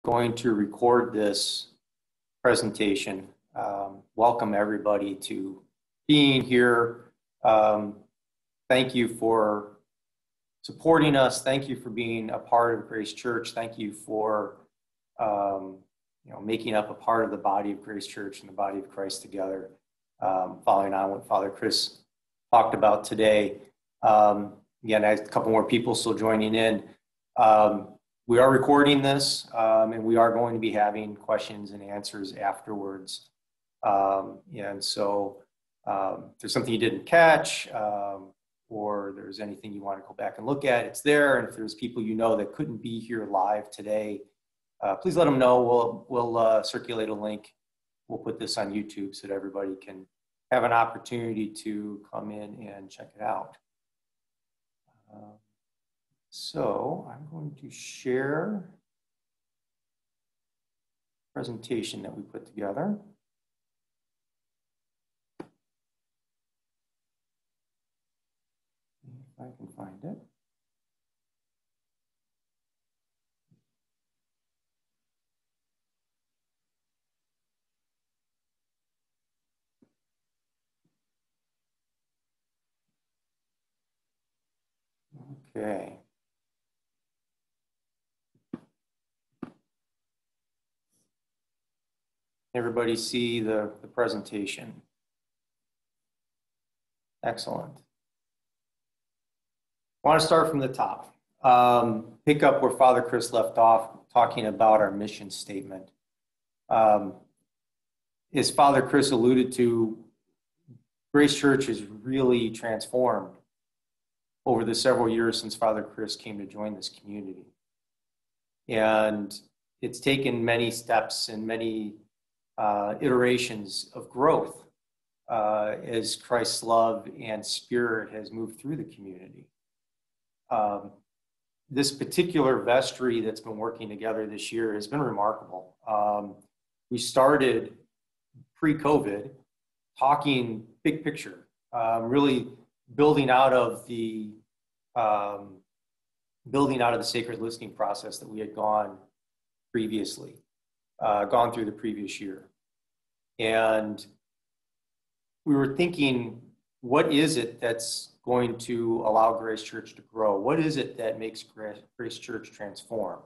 going to record this presentation. Welcome everybody to being here. Thank you for supporting us. Thank you for being a part of Grace Church. Thank you for making up a part of the body of Grace Church and the body of Christ together. Following on what Father Chris talked about today. Again, I have a couple more people still joining in. We are recording this, and we are going to be having questions and answers afterwards. And so if there's something you didn't catch, or there's anything you want to go back and look at, it's there. And if there's people you know that couldn't be here live today, please let them know. We'll circulate a link. We'll put this on YouTube so that everybody can have an opportunity to come in and check it out. So I'm going to share the presentation that we put together. If I can find it. Okay. Everybody see the presentation? Excellent. I want to start from the top. Pick up where Father Chris left off, talking about our mission statement. As Father Chris alluded to, Grace Church is really transformed over the several years since Father Chris came to join this community. And it's taken many steps and many iterations of growth as Christ's love and spirit has moved through the community. This particular vestry that's been working together this year has been remarkable. We started pre-COVID talking big picture, really building out of the sacred listening process that we had gone through the previous year. And we were thinking, what is it that's going to allow Grace Church to grow? What is it that makes Grace Church transform?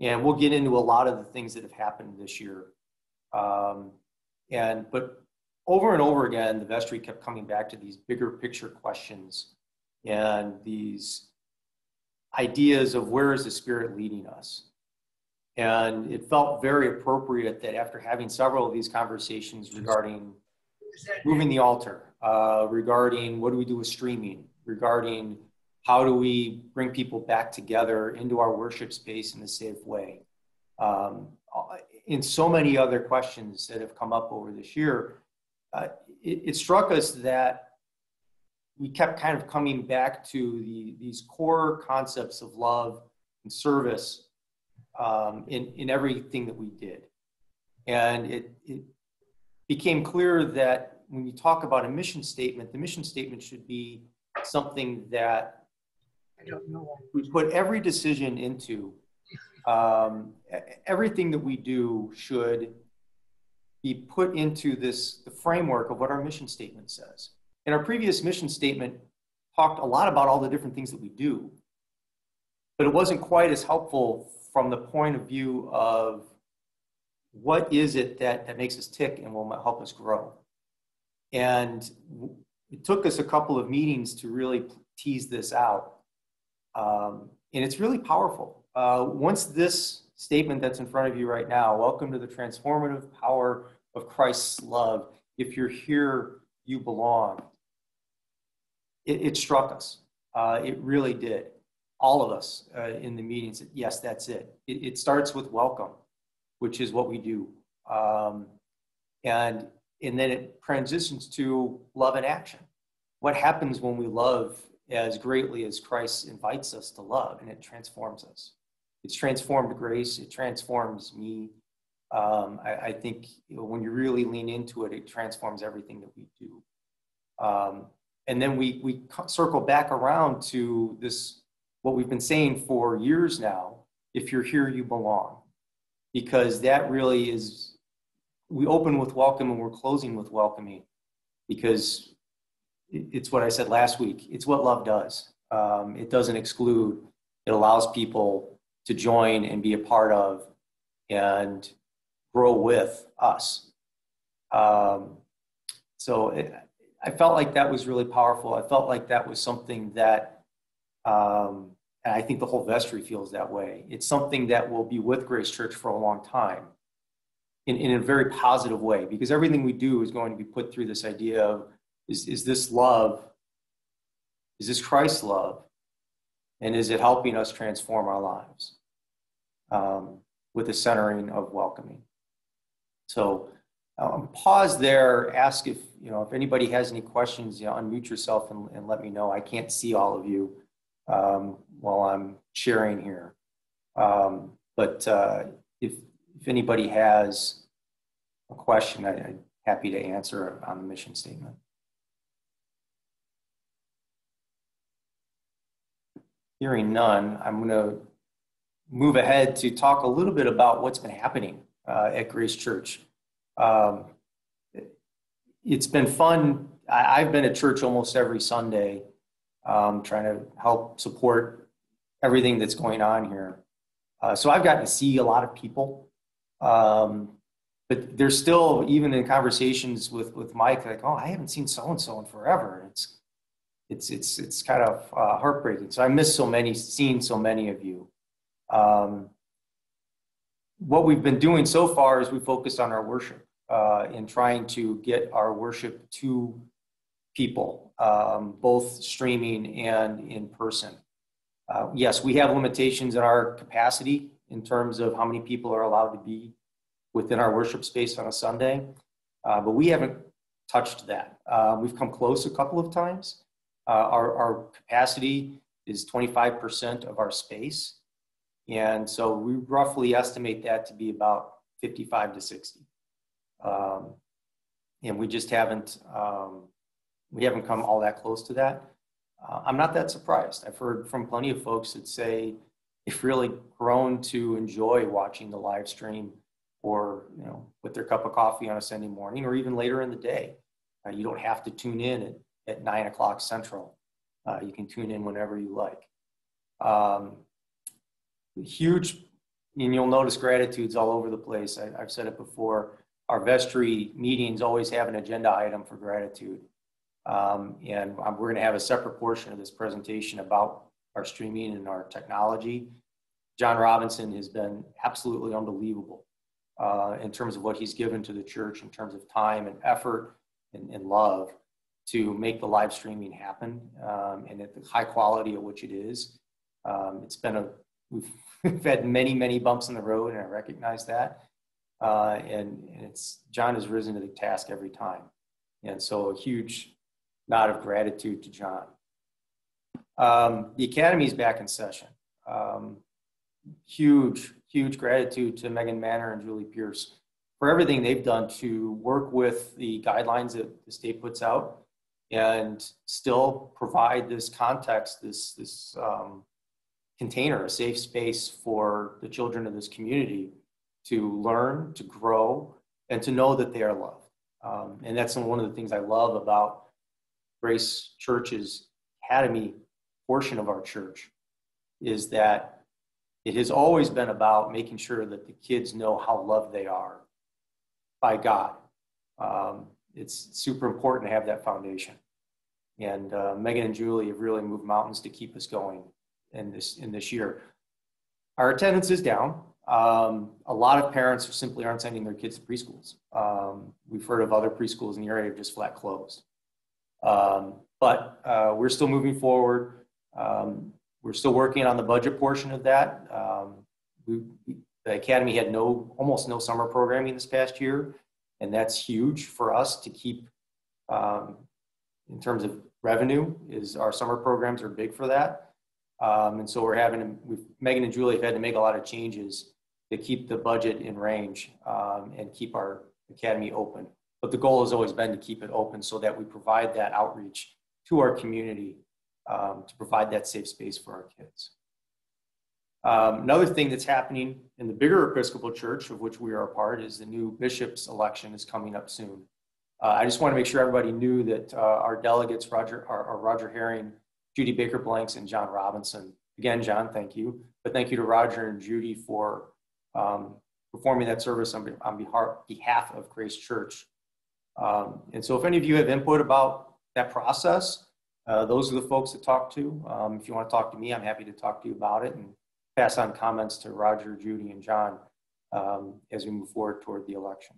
And we'll get into a lot of the things that have happened this year. But over and over again, the vestry kept coming back to these bigger picture questions and these ideas of where is the Spirit leading us? And it felt very appropriate that after having several of these conversations regarding moving the altar, regarding what do we do with streaming, regarding how do we bring people back together into our worship space in a safe way, in so many other questions that have come up over this year, it struck us that we kept kind of coming back to these core concepts of love and service in everything that we did. And it became clear that when you talk about a mission statement, the mission statement should be something that we put every decision into. Everything that we do should be put into the framework of what our mission statement says. And our previous mission statement talked a lot about all the different things that we do, but it wasn't quite as helpful from the point of view of what is it that makes us tick and will help us grow. And it took us a couple of meetings to really tease this out. And it's really powerful. Once this statement that's in front of you right now, welcome to the transformative power of Christ's love. If you're here, you belong. It struck us. It really did. All of us in the meeting said, yes, that's it. It starts with welcome, which is what we do. And then it transitions to love and action. What happens when we love as greatly as Christ invites us to love, and it transforms us. It's transformed Grace. It transforms me. I think when you really lean into it, it transforms everything that we do. And then we circle back around to this, what we've been saying for years now, if you're here, you belong. because that really is, we open with welcome and we're closing with welcoming, because it's what I said last week. It's what love does. It doesn't exclude. It allows people to join and be a part of and grow with us. I felt like that was really powerful. I felt like that was something that, and I think the whole vestry feels that way. It's something that will be with Grace Church for a long time in a very positive way, because everything we do is going to be put through this idea of, is this love? Is this Christ's love? And is it helping us transform our lives with the centering of welcoming? So pause there, ask if anybody has any questions, unmute yourself and let me know. I can't see all of you while I'm sharing here. But if anybody has a question, I'm happy to answer on the mission statement. Hearing none, I'm going to move ahead to talk a little bit about what's been happening at Grace Church. It's been fun. I've been at church almost every Sunday, trying to help support everything that's going on here. So I've gotten to see a lot of people, but there's still, even in conversations with Mike, like, oh, I haven't seen so-and-so in forever. It's kind of heartbreaking. So I miss seeing so many of you. What we've been doing so far is we focused on our worship in trying to get our worship to people, both streaming and in person. Yes, we have limitations in our capacity in terms of how many people are allowed to be within our worship space on a Sunday, but we haven't touched that. We've come close a couple of times. Our capacity is 25% of our space. And so we roughly estimate that to be about 55 to 60. And we just haven't come all that close to that. I'm not that surprised. I've heard from plenty of folks that say they've really grown to enjoy watching the live stream, or, with their cup of coffee on a Sunday morning, or even later in the day. You don't have to tune in at 9 o'clock Central. You can tune in whenever you like. Huge, and you'll notice gratitudes all over the place. I've said it before. Our vestry meetings always have an agenda item for gratitude. And we're going to have a separate portion of this presentation about our streaming and our technology. John Robinson has been absolutely unbelievable in terms of what he's given to the church, in terms of time and effort and love to make the live streaming happen, and at the high quality at which it is. We've had many bumps in the road, and I recognize that. And John has risen to the task every time. And so a huge nod of gratitude to John. The Academy is back in session. Huge gratitude to Megan Manor and Julie Pierce for everything they've done to work with the guidelines that the state puts out and still provide this context, this container, a safe space for the children of this community to learn, to grow, and to know that they are loved. And that's one of the things I love about Grace Church's Academy portion of our church, is that it has always been about making sure that the kids know how loved they are by God. It's super important to have that foundation. And Megan and Julie have really moved mountains to keep us going in this year. Our attendance is down. A lot of parents simply aren't sending their kids to preschools. We've heard of other preschools in the area just flat closed. But we're still moving forward. We're still working on the budget portion of that. The Academy had almost no summer programming this past year, and that's huge for us to keep. In terms of revenue, our summer programs are big for that. And so Megan and Julie have had to make a lot of changes to keep the budget in range and keep our Academy open. But the goal has always been to keep it open so that we provide that outreach to our community to provide that safe space for our kids. Another thing that's happening in the bigger Episcopal Church, of which we are a part, is the new bishop's election is coming up soon. I just want to make sure everybody knew that our delegates, Roger Herring, Judy Baker Blanks, and John Robinson. Again, John, thank you. But thank you to Roger and Judy for performing that service on behalf of Grace Church. And so if any of you have input about that process, those are the folks to talk to. If you want to talk to me, I'm happy to talk to you about it and pass on comments to Roger, Judy, and John as we move forward toward the election.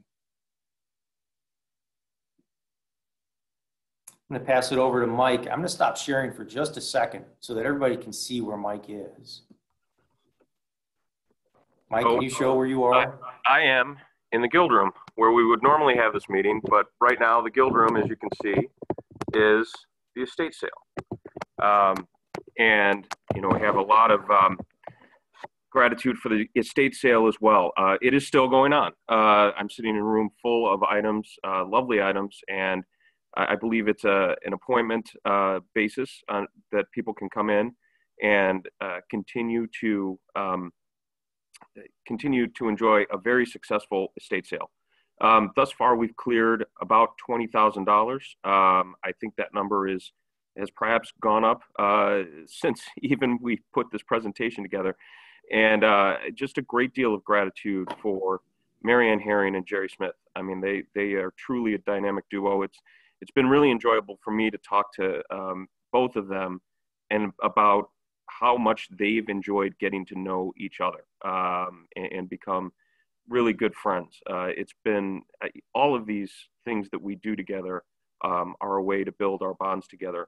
I'm going to pass it over to Mike. I'm going to stop sharing for just a second so that everybody can see where Mike is. Mike, can you show where you are? I am in the Guild Room where we would normally have this meeting, but right now the Guild Room, as you can see, is the estate sale. And, you know, we have a lot of gratitude for the estate sale as well. It is still going on. I'm sitting in a room full of items, lovely items, and I believe it's an appointment basis that people can come in and continue to enjoy a very successful estate sale. Thus far, we've cleared about $20,000. I think that number has perhaps gone up since even we put this presentation together. And just a great deal of gratitude for Marianne Herring and Jerry Smith. I mean, they are truly a dynamic duo. It's been really enjoyable for me to talk to both of them and about how much they've enjoyed getting to know each other and become really good friends. It's been all of these things that we do together are a way to build our bonds together.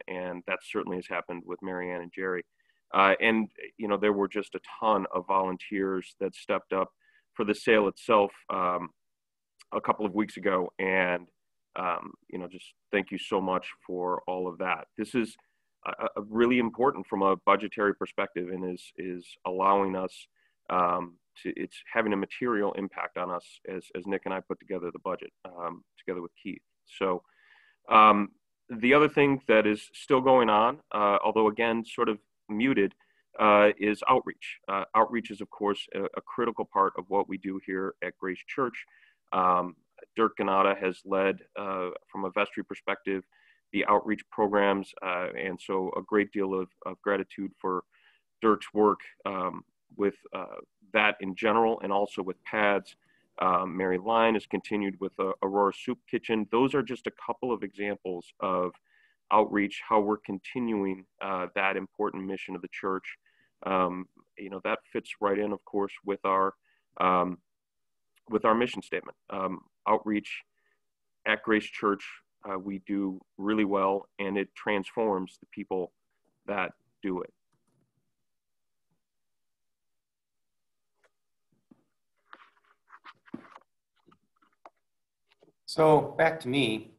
And that certainly has happened with Marianne and Jerry. And, you know, there were just a ton of volunteers that stepped up for the sale itself a couple of weeks ago. And, you know, just thank you so much for all of that. This is a really important from a budgetary perspective and is allowing us it's having a material impact on us as Nick and I put together the budget together with Keith. So the other thing that is still going on, although again sort of muted, is outreach. Outreach is of course a critical part of what we do here at Grace Church. Dirk Ganata has led from a vestry perspective the outreach programs, and so a great deal of gratitude for Dirk's work with that in general, and also with PADS. Mary Line has continued with Aurora Soup Kitchen. Those are just a couple of examples of outreach, how we're continuing that important mission of the church. You know, that fits right in, of course, with our mission statement. Outreach at Grace Church, we do really well, and it transforms the people that do it. So back to me.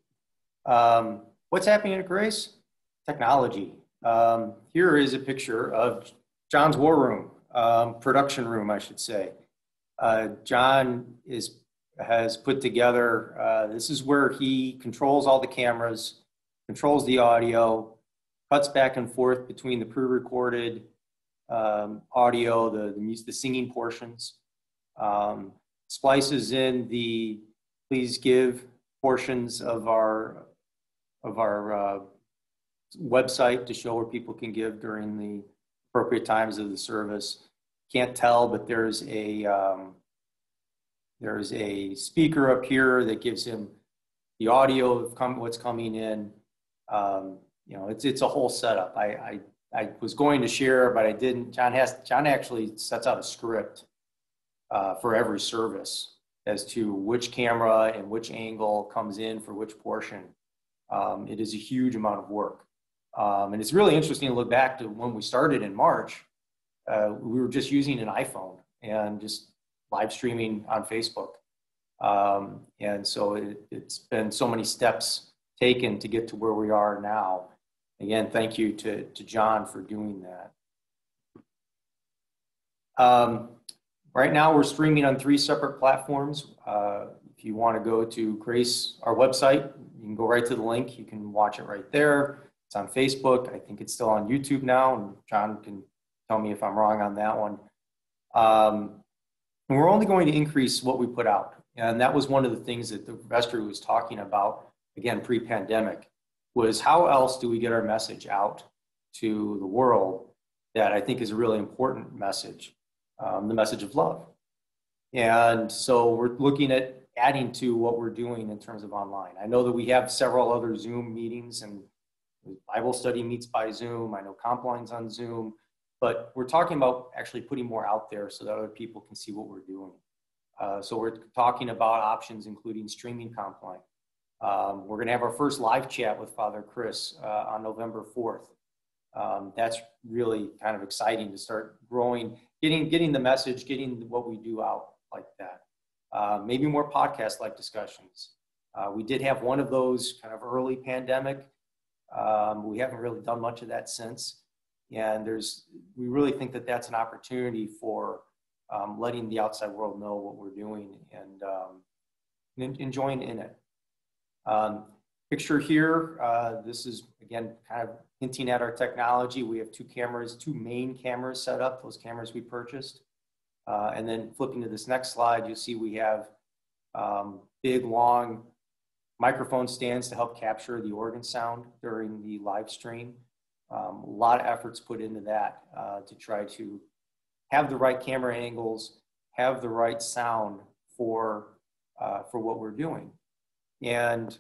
What's happening at Grace? Technology. Here is a picture of John's war room, production room, I should say. John has put together, this is where he controls all the cameras, controls the audio, cuts back and forth between the pre-recorded audio, the singing portions, splices in the please give portions of our website to show where people can give during the appropriate times of the service. Can't tell, but there's a speaker up here that gives him the audio of what's coming in. You know, it's a whole setup. I was going to share, but I didn't. John actually sets out a script for every service as to which camera and which angle comes in for which portion. It is a huge amount of work. And it's really interesting to look back to when we started in March. We were just using an iPhone and just live streaming on Facebook. And so it's been so many steps taken to get to where we are now. Again, thank you to John for doing that. Right now we're streaming on 3 separate platforms. If you want to go to Grace, our website, you can go right to the link. You can watch it right there. It's on Facebook. I think it's still on YouTube now, and John can tell me if I'm wrong on that one. And we're only going to increase what we put out. And that was one of the things that the vestry was talking about, again, pre-pandemic, was how else do we get our message out to the world that I think is a really important message, the message of love. And so we're looking at adding to what we're doing in terms of online. I know that we have several other Zoom meetings, and Bible study meets by Zoom. I know Compline's on Zoom, but we're talking about actually putting more out there so that other people can see what we're doing. So we're talking about options, including streaming Compline. We're going to have our first live chat with Father Chris on November 4th. That's really kind of exciting to start growing, getting the message, getting what we do out like that. Maybe more podcast-like discussions. We did have one of those kind of early pandemic. We haven't really done much of that since. And we really think that that's an opportunity for letting the outside world know what we're doing and enjoying in it. Picture here, this is, again, kind of hinting at our technology. We have two main cameras set up, those cameras we purchased. And then flipping to this next slide, you'll see we have big, long microphone stands to help capture the organ sound during the live stream. A lot of efforts put into that to try to have the right camera angles, have the right sound for what we're doing. And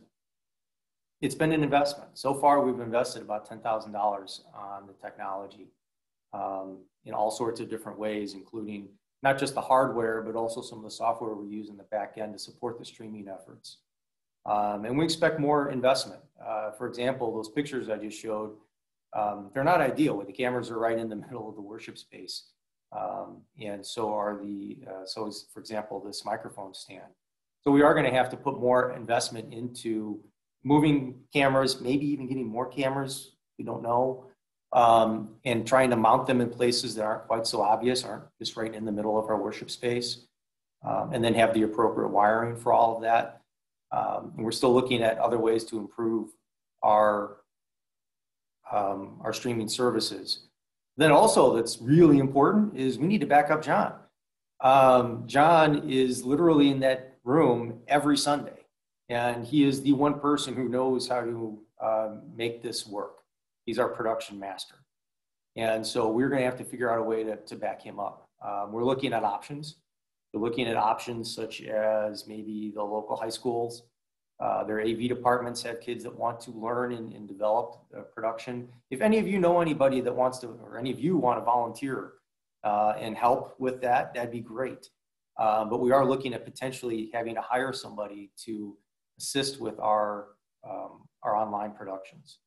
it's been an investment. So far, we've invested about $10,000 on the technology in all sorts of different ways, including not just the hardware, but also some of the software we use in the back end to support the streaming efforts. And we expect more investment. For example, those pictures I just showed, they're not ideal. The cameras are right in the middle of the worship space. And so are so is, for example, this microphone stand. So we are going to have to put more investment into moving cameras, maybe even getting more cameras, we don't know, and trying to mount them in places that aren't quite so obvious, aren't just right in the middle of our worship space, and then have the appropriate wiring for all of that. And we're still looking at other ways to improve our streaming services. Then also that's really important is we need to back up John. John is literally in that room every Sunday, and he is the one person who knows how to make this work. He's our production master. And so we're going to have to figure out a way to back him up. We're looking at options. We're looking at options such as maybe the local high schools. Their AV departments have kids that want to learn and develop production. If any of you know anybody that wants to, or any of you want to volunteer and help with that, that'd be great. But we are looking at potentially having to hire somebody to assist with our online productions.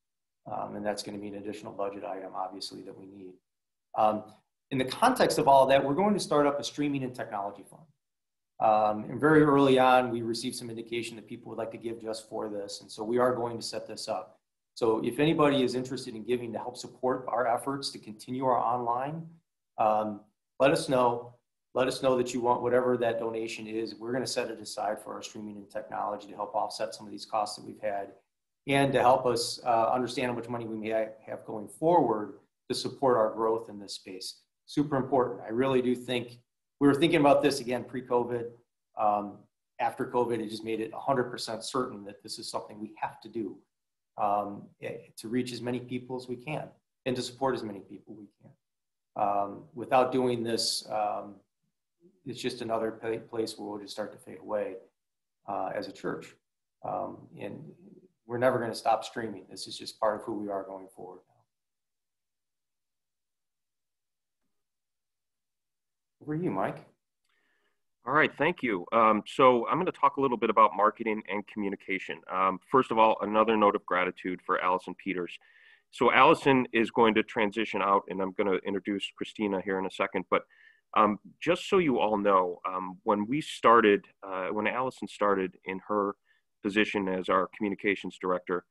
And that's going to be an additional budget item, obviously, that we need. In the context of all of that, we're going to start up a streaming and technology fund. And very early on, we received some indication that people would like to give just for this. And so we are going to set this up. So if anybody is interested in giving to help support our efforts to continue our online, let us know. Let us know that you want whatever that donation is. We're going to set it aside for our streaming and technology to help offset some of these costs that we've had and to help us understand how much money we may have going forward to support our growth in this space. Super important. I really do think, we were thinking about this again pre-COVID. After COVID, it just made it 100% certain that this is something we have to do to reach as many people as we can and to support as many people we can. Without doing this, it's just another place where we'll just start to fade away as a church. And we're never going to stop streaming. This is just part of who we are going forward now. Over to you, Mike. All right, thank you. So I'm going to talk a little bit about marketing and communication. First of all, another note of gratitude for Allison Peters. So Allison is going to transition out, and I'm going to introduce Christina here in a second. But just so you all know, when Allison started in her position as our communications director,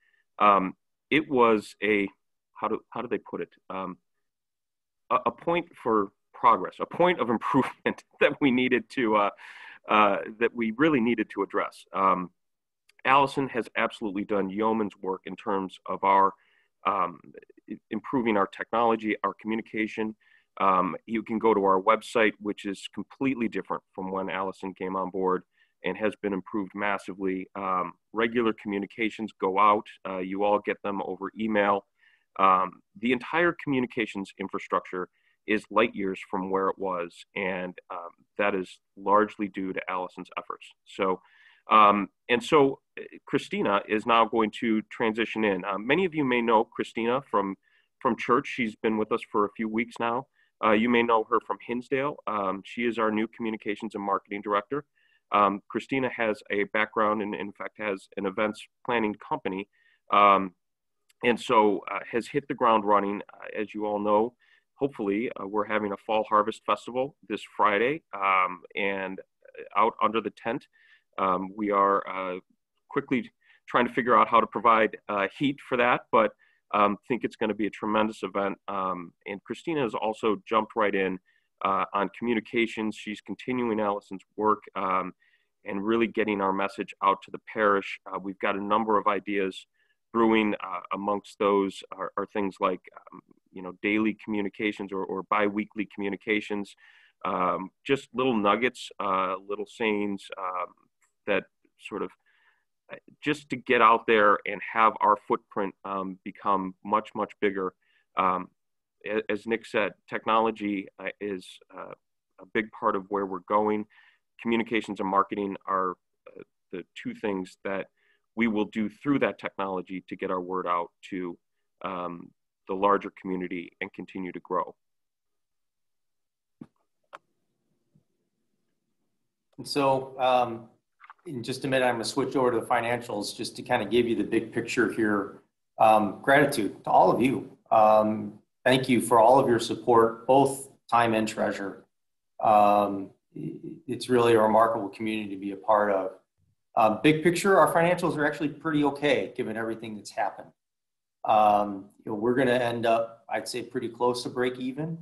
it was how do they put it? A point for progress, a point of improvement that we needed to, that we really needed to address. Allison has absolutely done yeoman's work in terms of our improving our technology, our communication. You can go to our website, which is completely different from when Allison came on board and has been improved massively. Regular communications go out. You all get them over email. The entire communications infrastructure is light years from where it was, and that is largely due to Allison's efforts. So, Christina is now going to transition in. Many of you may know Christina from church. She's been with us for a few weeks now. You may know her from Hinsdale. She is our new communications and marketing director. Christina has a background and in fact has an events planning company. And so has hit the ground running. As you all know, hopefully we're having a fall harvest festival this Friday, and out under the tent, we are quickly trying to figure out how to provide heat for that, but think it's going to be a tremendous event. And Christina has also jumped right in on communications. She's continuing Allison's work and really getting our message out to the parish. We've got a number of ideas brewing. Amongst those are things like, daily communications or bi-weekly communications, just little nuggets, little sayings that sort of just to get out there and have our footprint become much, much bigger. As Nick said, technology is a big part of where we're going. Communications and marketing are the two things that we will do through that technology to get our word out to the larger community and continue to grow. And so in just a minute, I'm going to switch over to the financials just to kind of give you the big picture here. Gratitude to all of you. Thank you for all of your support, both time and treasure. It's really a remarkable community to be a part of. Big picture, our financials are actually pretty okay given everything that's happened. We're going to end up, I'd say, pretty close to break even,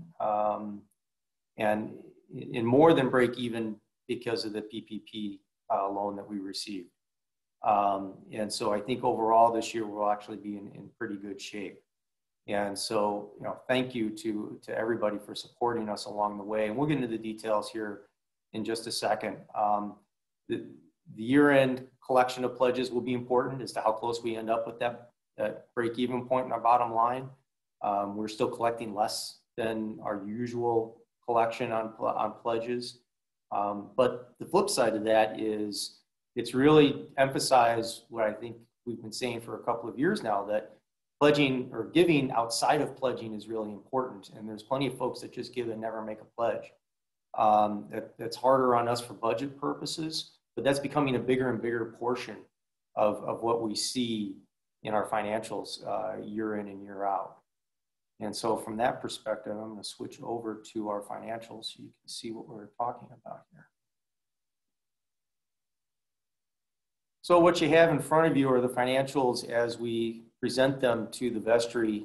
and in more than break even because of the PPP loan that we received. And so I think overall this year we'll actually be in pretty good shape. And so, thank you to everybody for supporting us along the way. And we'll get into the details here in just a second. The year-end collection of pledges will be important as to how close we end up with that break-even point in our bottom line. We're still collecting less than our usual collection on pledges. But the flip side of that is it's really emphasized what I think we've been saying for a couple of years now, that pledging or giving outside of pledging is really important. And there's plenty of folks that just give and never make a pledge. That's harder on us for budget purposes, but that's becoming a bigger and bigger portion of what we see in our financials year in and year out. And so from that perspective, I'm going to switch over to our financials so you can see what we're talking about here. So what you have in front of you are the financials as we present them to the vestry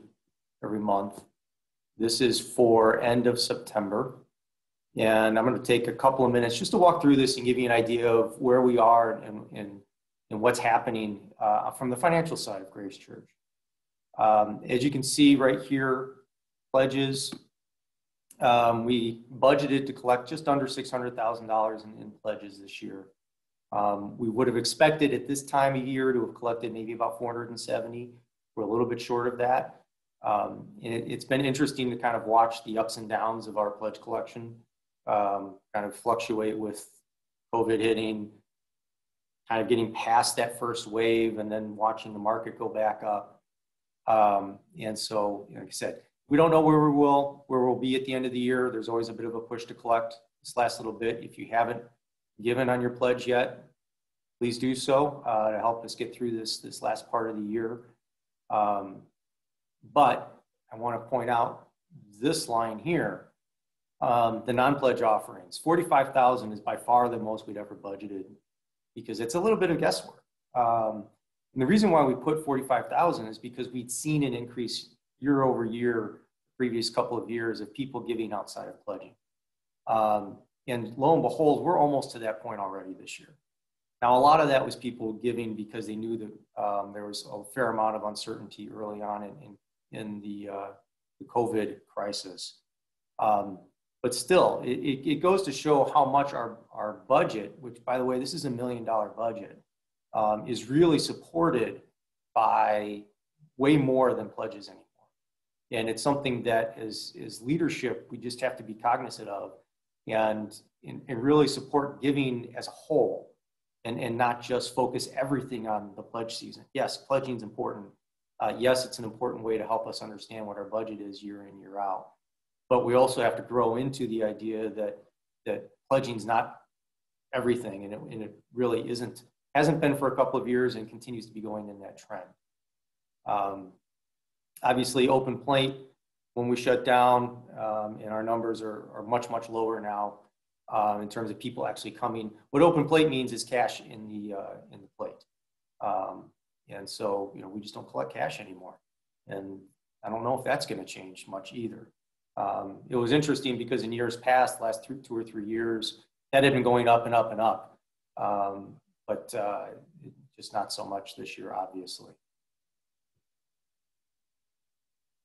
every month. This is for end of September. And I'm going to take a couple of minutes just to walk through this and give you an idea of where we are and what's happening from the financial side of Grace Church. As you can see right here, pledges, we budgeted to collect just under $600,000 in pledges this year. We would have expected at this time of year to have collected maybe about 470. We're a little bit short of that. And it's been interesting to kind of watch the ups and downs of our pledge collection kind of fluctuate with COVID hitting, kind of getting past that first wave and then watching the market go back up. And so, like I said, we don't know where we'll be at the end of the year. There's always a bit of a push to collect this last little bit. If you haven't given on your pledge yet, please do so to help us get through this last part of the year. But I want to point out this line here, the non-pledge offerings. $45,000 is by far the most we'd ever budgeted because it's a little bit of guesswork. And the reason why we put $45,000 is because we'd seen an increase year over year, previous couple of years of people giving outside of pledging. And lo and behold, we're almost to that point already this year. Now, a lot of that was people giving because they knew that there was a fair amount of uncertainty early on in the COVID crisis. But still, it goes to show how much our budget, which by the way, this is $1 million budget, is really supported by way more than pledges anymore. And it's something that is leadership, we just have to be cognizant of and really support giving as a whole and not just focus everything on the pledge season. Yes, pledging is important. Yes, it's an important way to help us understand what our budget is year in, year out. But we also have to grow into the idea that pledging is not everything, and it really hasn't been for a couple of years and continues to be going in that trend. Obviously, open plate, when we shut down, and our numbers are much, much lower now in terms of people actually coming. What open plate means is cash in the plate. And so, we just don't collect cash anymore. And I don't know if that's going to change much either. It was interesting because in years past, last 2 or 3 years, that had been going up and up and up. But just not so much this year, obviously.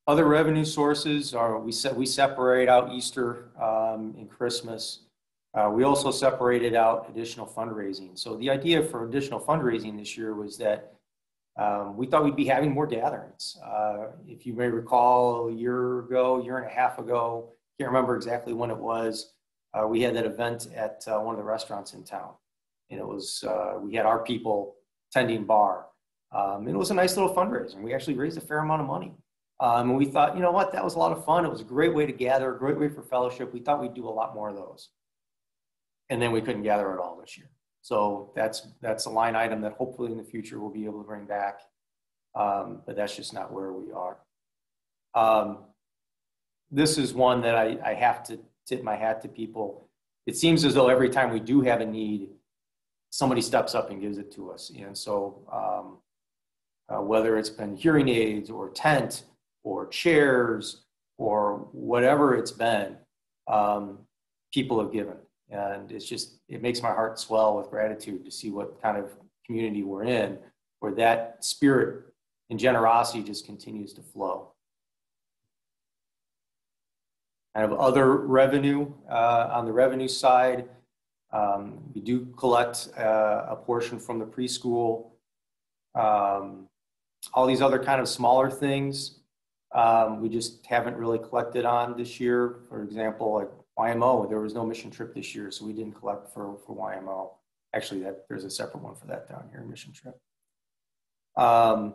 Other revenue sources are, we separate out Easter and Christmas. We also separated out additional fundraising. So the idea for additional fundraising this year was that we thought we'd be having more gatherings. If you may recall, a year and a half ago, can't remember exactly when it was, we had that event at one of the restaurants in town. And it was, we had our people tending bar. And it was a nice little fundraiser. We actually raised a fair amount of money. And we thought, you know what, that was a lot of fun. It was a great way to gather, a great way for fellowship. We thought we'd do a lot more of those. And then we couldn't gather at all this year. So that's a line item that hopefully in the future we'll be able to bring back. But that's just not where we are. This is one that I have to tip my hat to people. It seems as though every time we do have a need, somebody steps up and gives it to us. And so whether it's been hearing aids or tent or chairs or whatever it's been, people have given. And it makes my heart swell with gratitude to see what kind of community we're in, where that spirit and generosity just continues to flow. I have other revenue. On the revenue side, we do collect a portion from the preschool. All these other kind of smaller things, we just haven't really collected on this year. For example, like YMO, there was no mission trip this year, so we didn't collect for YMO. Actually, there's a separate one for that down here, mission trip. But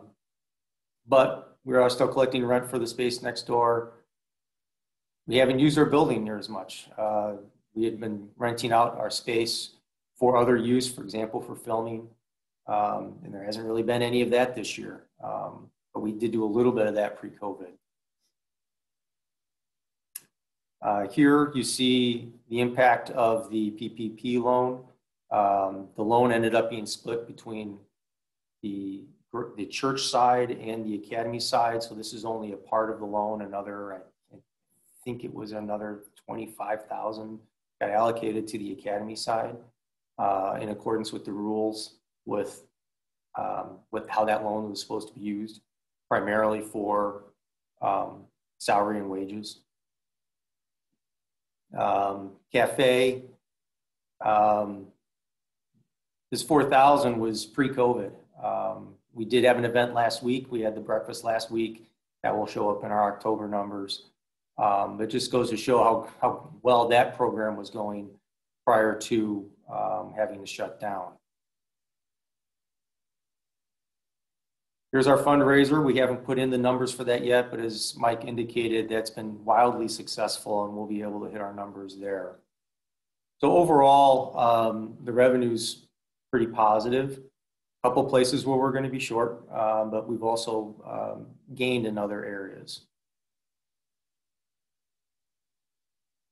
we are still collecting rent for the space next door. We haven't used our building near as much. We had been renting out our space for other use, for example, for filming. And there hasn't really been any of that this year. But we did do a little bit of that pre-COVID. Here you see the impact of the PPP loan. The loan ended up being split between the church side and the academy side. So this is only a part of the loan. I think it was another $25,000 got allocated to the academy side in accordance with the rules with how that loan was supposed to be used, primarily for salary and wages. Cafe, this 4,000 was pre-COVID. We did have an event last week. We had the breakfast last week. That will show up in our October numbers. It just goes to show how well that program was going prior to having to shut down. Here's our fundraiser. We haven't put in the numbers for that yet, but as Mike indicated, that's been wildly successful and we'll be able to hit our numbers there. So overall, the revenue's pretty positive. A couple places where we're going to be short, but we've also gained in other areas.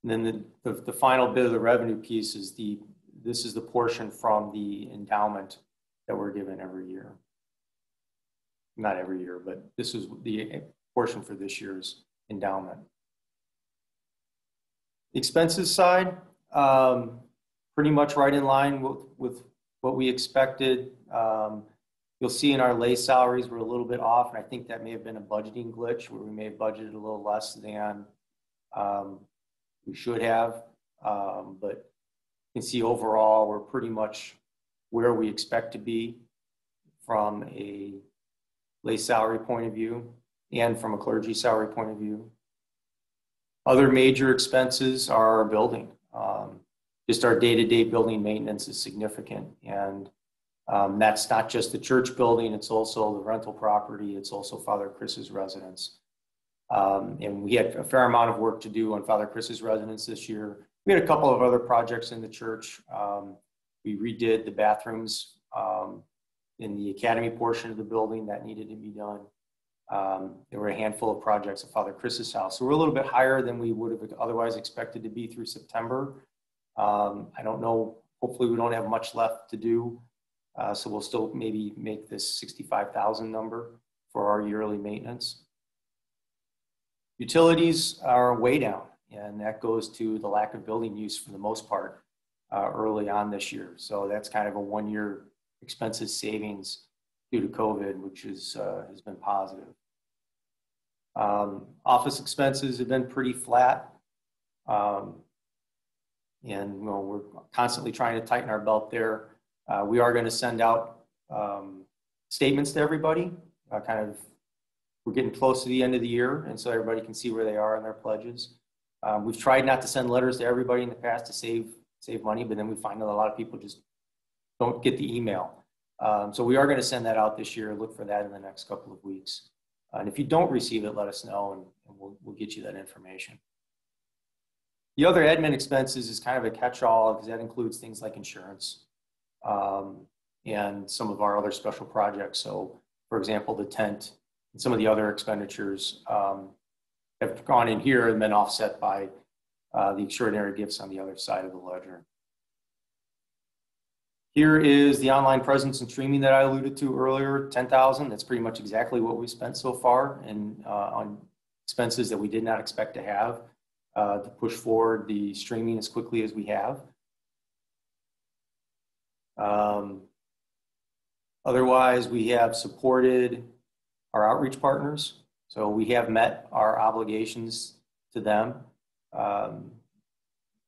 And then the final bit of the revenue piece is this is the portion from the endowment that we're given every year. Not every year, but this is the portion for this year's endowment. The expenses side, pretty much right in line with what we expected. You'll see in our lay salaries, we're a little bit off, and I think that may have been a budgeting glitch where we may have budgeted a little less than we should have. But you can see overall, we're pretty much where we expect to be from a lay salary point of view and from a clergy salary point of view. Other major expenses are our building. Just our day-to-day building maintenance is significant. And that's not just the church building, it's also the rental property, it's also Father Chris's residence. And we had a fair amount of work to do on Father Chris's residence this year. We had a couple of other projects in the church. We redid the bathrooms in the academy portion of the building that needed to be done. There were a handful of projects at Father Chris's house. So we're a little bit higher than we would have otherwise expected to be through September. I don't know, hopefully we don't have much left to do. So we'll still maybe make this 65,000 number for our yearly maintenance. Utilities are way down, and that goes to the lack of building use for the most part early on this year. So that's kind of a 1-year expenses savings due to COVID, which is, has been positive. Office expenses have been pretty flat. And we're constantly trying to tighten our belt there. We are going to send out statements to everybody. We're getting close to the end of the year, and so everybody can see where they are in their pledges. We've tried not to send letters to everybody in the past to save money, but then we find that a lot of people just don't get the email. So we are going to send that out this year. Look for that in the next couple of weeks. And if you don't receive it, let us know, and we'll get you that information. The other admin expenses is kind of a catch-all because that includes things like insurance and some of our other special projects. So, for example, the tent and some of the other expenditures have gone in here and been offset by the extraordinary gifts on the other side of the ledger. Here is the online presence and streaming that I alluded to earlier, 10,000. That's pretty much exactly what we spent so far and on expenses that we did not expect to have to push forward the streaming as quickly as we have. Otherwise, we have supported our outreach partners. So we have met our obligations to them.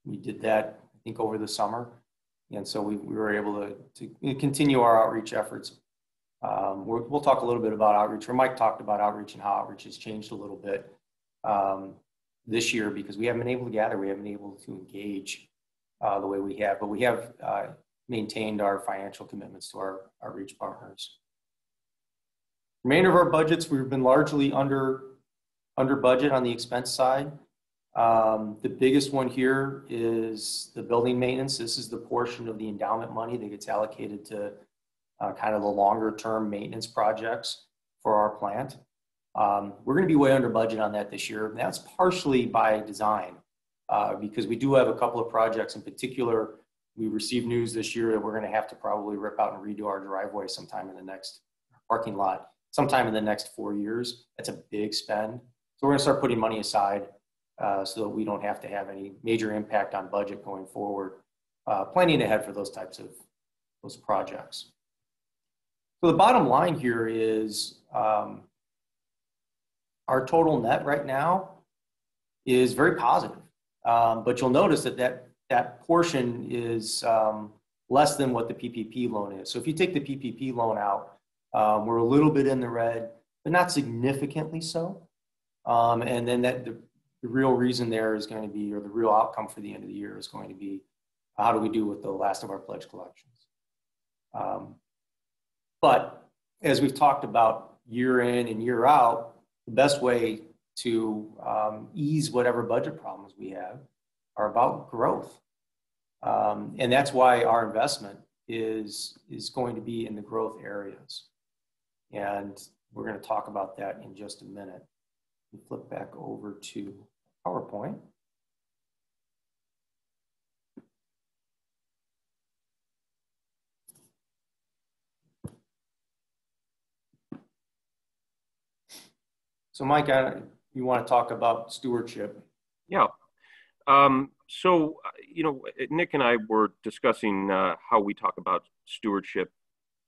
We did that, I think, over the summer. And so we were able to continue our outreach efforts. We'll talk a little bit about outreach, or Mike talked about outreach and how outreach has changed a little bit this year because we haven't been able to gather, we haven't been able to engage the way we have, but we have maintained our financial commitments to our outreach partners. Remainder of our budgets, we've been largely under budget on the expense side. The biggest one here is the building maintenance. This is the portion of the endowment money that gets allocated to kind of the longer term maintenance projects for our plant. We're going to be way under budget on that this year. And that's partially by design because we do have a couple of projects in particular. We received news this year that we're going to have to probably rip out and redo our driveway sometime in the next parking lot, sometime in the next 4 years. That's a big spend. So we're going to start putting money aside so that we don't have to have any major impact on budget going forward, planning ahead for those types of those projects. So the bottom line here is our total net right now is very positive, but you'll notice that portion is less than what the PPP loan is. So if you take the PPP loan out, we're a little bit in the red, but not significantly so. And then the real reason there is going to be, or the real outcome for the end of the year is going to be, how do we do with the last of our pledge collections? But as we've talked about year in and year out, the best way to ease whatever budget problems we have are about growth. And that's why our investment is going to be in the growth areas. And we're going to talk about that in just a minute. We flip back over to PowerPoint. So Mike, you want to talk about stewardship? Yeah. So, Nick and I were discussing how we talk about stewardship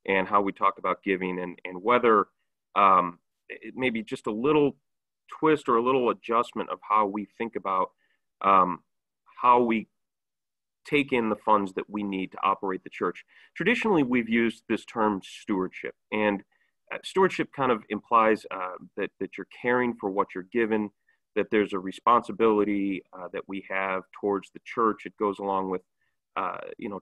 and how we talk about giving and whether it may be just a little twist or a little adjustment of how we think about how we take in the funds that we need to operate the church. Traditionally, we've used this term stewardship, and stewardship kind of implies that you're caring for what you're given, that there's a responsibility that we have towards the church. It goes along with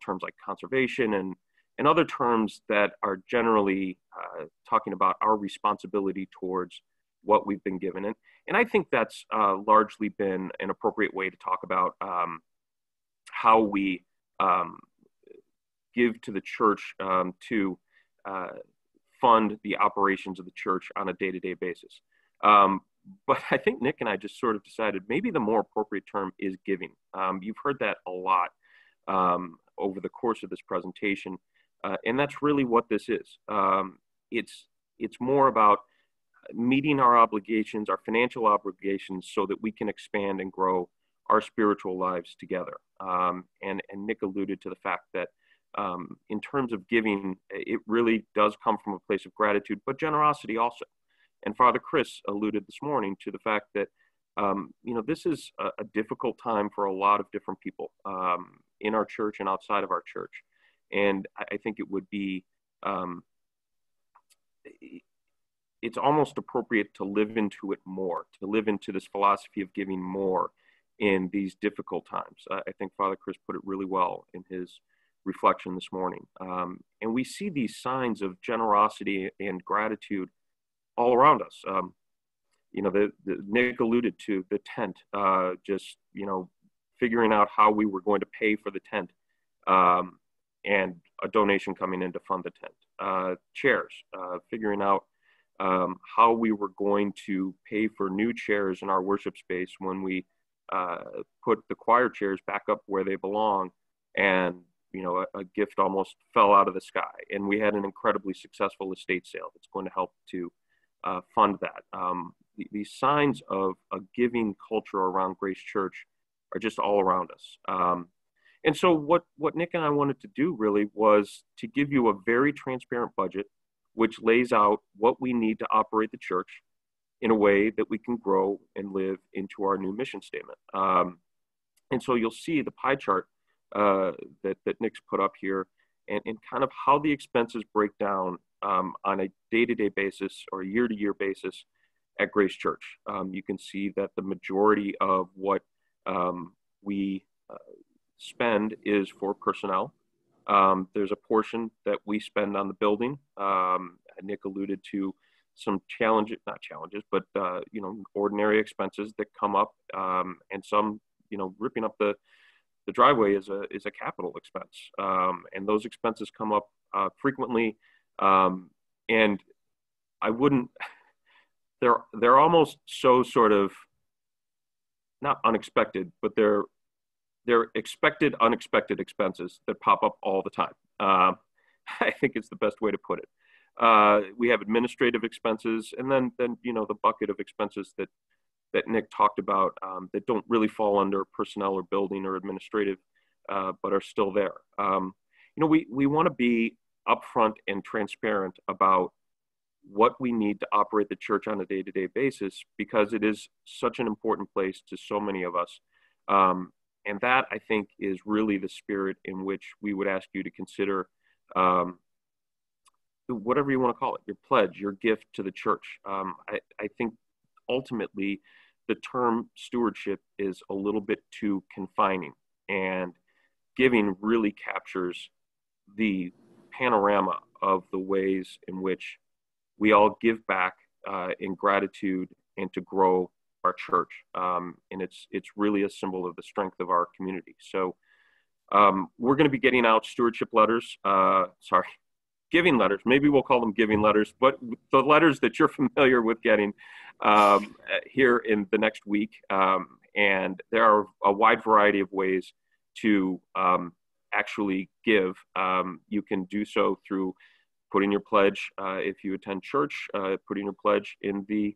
terms like conservation and other terms that are generally talking about our responsibility towards what we've been given. And I think that's largely been an appropriate way to talk about how we give to the church to fund the operations of the church on a day-to-day basis. But I think Nick and I just sort of decided maybe the more appropriate term is giving. You've heard that a lot over the course of this presentation, and that's really what this is. It's more about meeting our obligations, our financial obligations, so that we can expand and grow our spiritual lives together. And Nick alluded to the fact that in terms of giving, it really does come from a place of gratitude, but generosity also. And Father Chris alluded this morning to the fact that, this is a difficult time for a lot of different people in our church and outside of our church. And I think it would be, it's almost appropriate to live into it more, to live into this philosophy of giving more in these difficult times. I think Father Chris put it really well in his reflection this morning. And we see these signs of generosity and gratitude all around us. Nick alluded to the tent, figuring out how we were going to pay for the tent, and a donation coming in to fund the tent. Chairs, figuring out how we were going to pay for new chairs in our worship space when we put the choir chairs back up where they belong, and a gift almost fell out of the sky. And we had an incredibly successful estate sale that's going to help to fund that. These signs of a giving culture around Grace Church are just all around us. And so what Nick and I wanted to do really was to give you a very transparent budget, which lays out what we need to operate the church in a way that we can grow and live into our new mission statement. And so you'll see the pie chart that Nick's put up here, and kind of how the expenses break down on a day-to-day basis or a year-to-year basis at Grace Church. You can see that the majority of what we spend is for personnel. There's a portion that we spend on the building. Nick alluded to some not challenges, but ordinary expenses that come up, and some, ripping up the driveway is a capital expense, and those expenses come up frequently, and I wouldn't. They're almost so sort of not unexpected, but they're expected unexpected expenses that pop up all the time. I think it's the best way to put it. We have administrative expenses, and then the bucket of expenses that Nick talked about that don't really fall under personnel or building or administrative, but are still there. We want to be upfront and transparent about what we need to operate the church on a day-to-day basis, because it is such an important place to so many of us. And that, I think, is really the spirit in which we would ask you to consider whatever you want to call it, your pledge, your gift to the church. I think ultimately the term stewardship is a little bit too confining, and giving really captures the panorama of the ways in which we all give back in gratitude and to grow our church. And it's really a symbol of the strength of our community. So we're going to be getting out stewardship letters, giving letters. Maybe we'll call them giving letters, but the letters that you're familiar with getting here in the next week. And there are a wide variety of ways to actually give. You can do so through putting your pledge, if you attend church, putting your pledge in the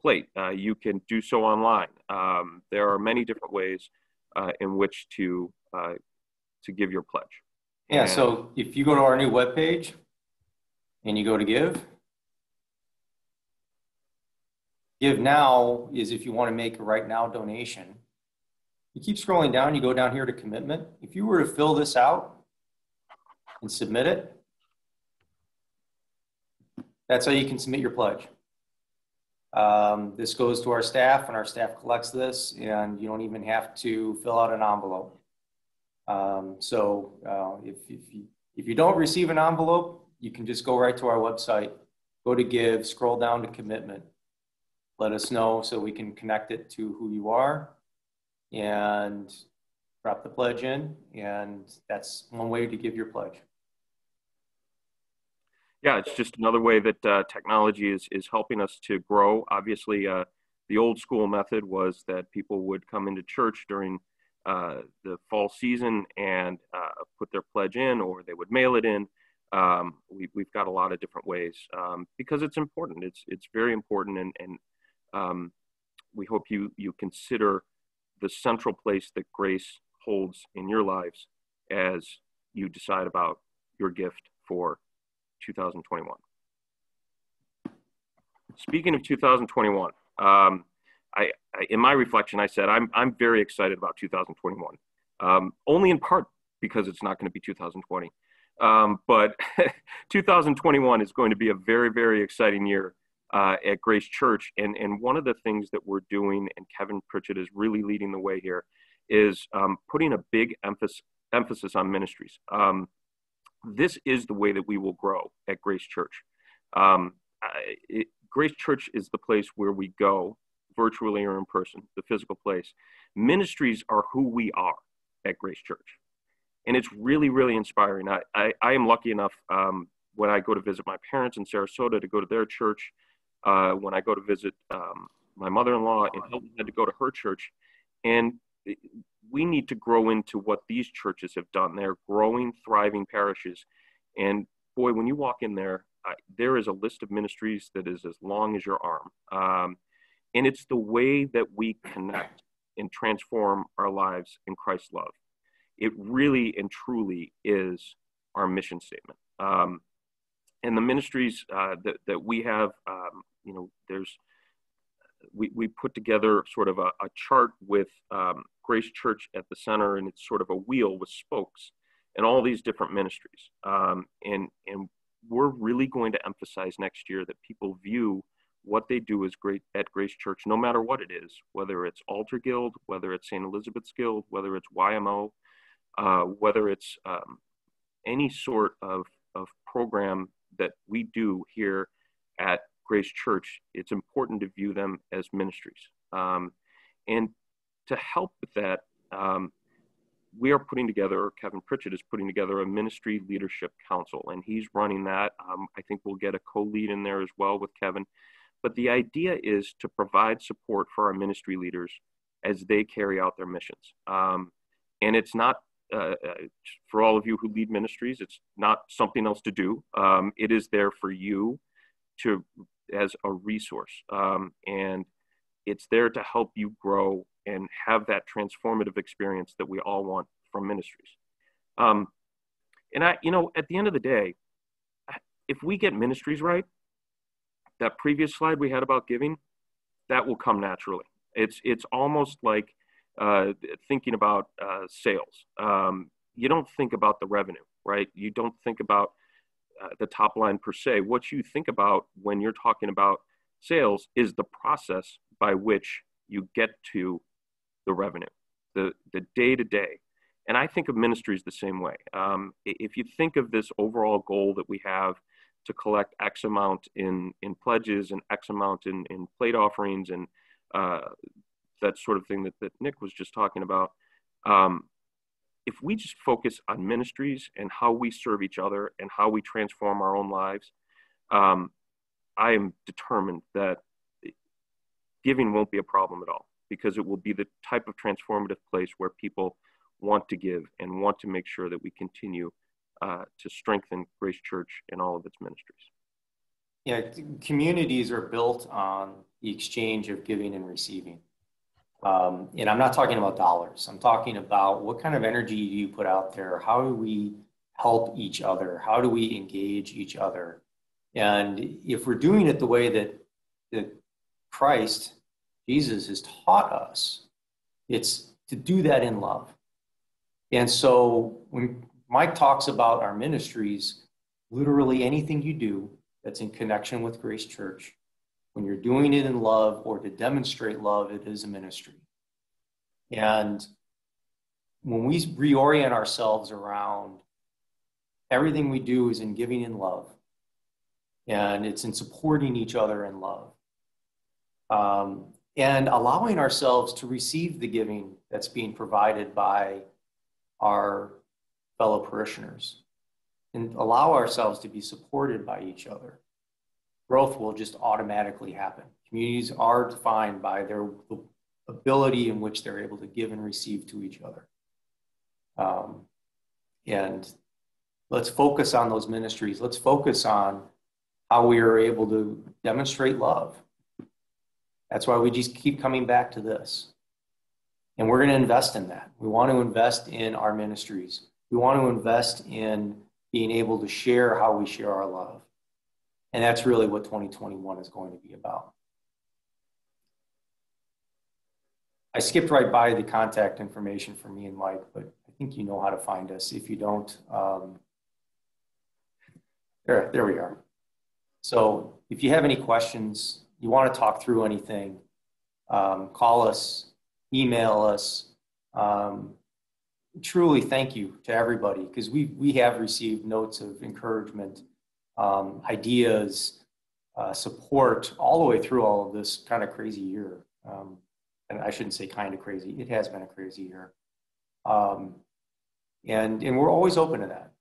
plate. You can do so online. There are many different ways in which to give your pledge. Yeah, so if you go to our new webpage and you go to give now is if you want to make a right now donation. You keep scrolling down, you go down here to commitment. If you were to fill this out and submit it, that's how you can submit your pledge. This goes to our staff, and our staff collects this, and you don't even have to fill out an envelope. If you don't receive an envelope, you can just go right to our website, go to give, scroll down to commitment. Let us know so we can connect it to who you are and drop the pledge in. And that's one way to give your pledge. Yeah, it's just another way that technology is helping us to grow. Obviously, the old school method was that people would come into church during the fall season and put their pledge in, or they would mail it in. We've got a lot of different ways because it's important. It's very important, and we hope you consider the central place that grace holds in your lives as you decide about your gift for 2021. Speaking of 2021, in my reflection, I said I'm very excited about 2021, only in part because it's not going to be 2020. But 2021 is going to be a very, very exciting year at Grace Church. And one of the things that we're doing, and Kevin Pritchett is really leading the way here, is putting a big emphasis on ministries. This is the way that we will grow at Grace Church. Grace Church is the place where we go, virtually or in person, the physical place. Ministries are who we are at Grace Church. And it's really, really inspiring. I am lucky enough when I go to visit my parents in Sarasota to go to their church. When I go to visit my mother-in-law in Hilton Head to go to her church. And we need to grow into what these churches have done. They're growing, thriving parishes. And boy, when you walk in there, there is a list of ministries that is as long as your arm. And it's the way that we connect and transform our lives in Christ's love. It really and truly is our mission statement. And the ministries that we have, we put together sort of a chart with Grace Church at the center, and it's sort of a wheel with spokes and all these different ministries. And we're really going to emphasize next year that people view what they do as great at Grace Church, no matter what it is, whether it's Altar Guild, whether it's St. Elizabeth's Guild, whether it's YMO, whether it's any sort of program that we do here at Grace Church. It's important to view them as ministries. And to help with that, we are putting together, Kevin Pritchett is putting together a ministry leadership council, and he's running that. I think we'll get a co-lead in there as well with Kevin. But the idea is to provide support for our ministry leaders as they carry out their missions. And it's not, for all of you who lead ministries, it's not something else to do. It is there for you as a resource. And it's there to help you grow and have that transformative experience that we all want from ministries. And at the end of the day, if we get ministries right, that previous slide we had about giving, that will come naturally. It's almost like thinking about sales. You don't think about the revenue, right? You don't think about the top line per se. What you think about when you're talking about sales is the process by which you get to the revenue, the day-to-day. And I think of ministries the same way. If you think of this overall goal that we have to collect X amount in pledges and X amount in plate offerings and that sort of thing that Nick was just talking about, if we just focus on ministries and how we serve each other and how we transform our own lives, I am determined that giving won't be a problem at all, because it will be the type of transformative place where people want to give and want to make sure that we continue to strengthen Grace Church and all of its ministries. Yeah, communities are built on the exchange of giving and receiving. And I'm not talking about dollars. I'm talking about what kind of energy do you put out there? How do we help each other? How do we engage each other? And if we're doing it the way that Christ, Jesus, has taught us, it's to do that in love. And so when Mike talks about our ministries, literally anything you do that's in connection with Grace Church, when you're doing it in love or to demonstrate love, it is a ministry. And when we reorient ourselves around everything we do is in giving in love, and it's in supporting each other in love, and allowing ourselves to receive the giving that's being provided by our fellow parishioners, and allow ourselves to be supported by each other, growth will just automatically happen. Communities are defined by their ability in which they're able to give and receive to each other. And let's focus on those ministries. Let's focus on how we are able to demonstrate love. That's why we just keep coming back to this. And we're going to invest in that. We want to invest in our ministries. We want to invest in being able to share how we share our love. And that's really what 2021 is going to be about. I skipped right by the contact information for me and Mike, but I think you know how to find us. If you don't, there we are. So if you have any questions, you want to talk through anything, call us, email us. Truly thank you to everybody, because we have received notes of encouragement, ideas, support all the way through all of this kind of crazy year. And I shouldn't say kind of crazy, it has been a crazy year. And we're always open to that.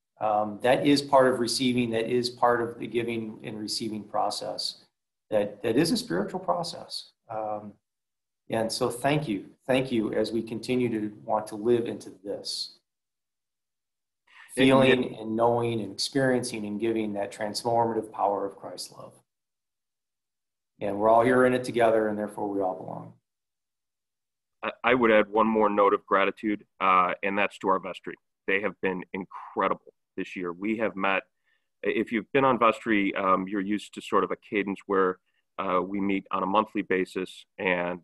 That is part of receiving, that is part of the giving and receiving process. That is a spiritual process. And so thank you as we continue to want to live into this. Feeling and knowing and experiencing and giving that transformative power of Christ's love. And we're all here in it together, and therefore we all belong. I would add one more note of gratitude, and that's to our vestry. They have been incredible this year. We have met, if you've been on vestry, you're used to sort of a cadence where we meet on a monthly basis, and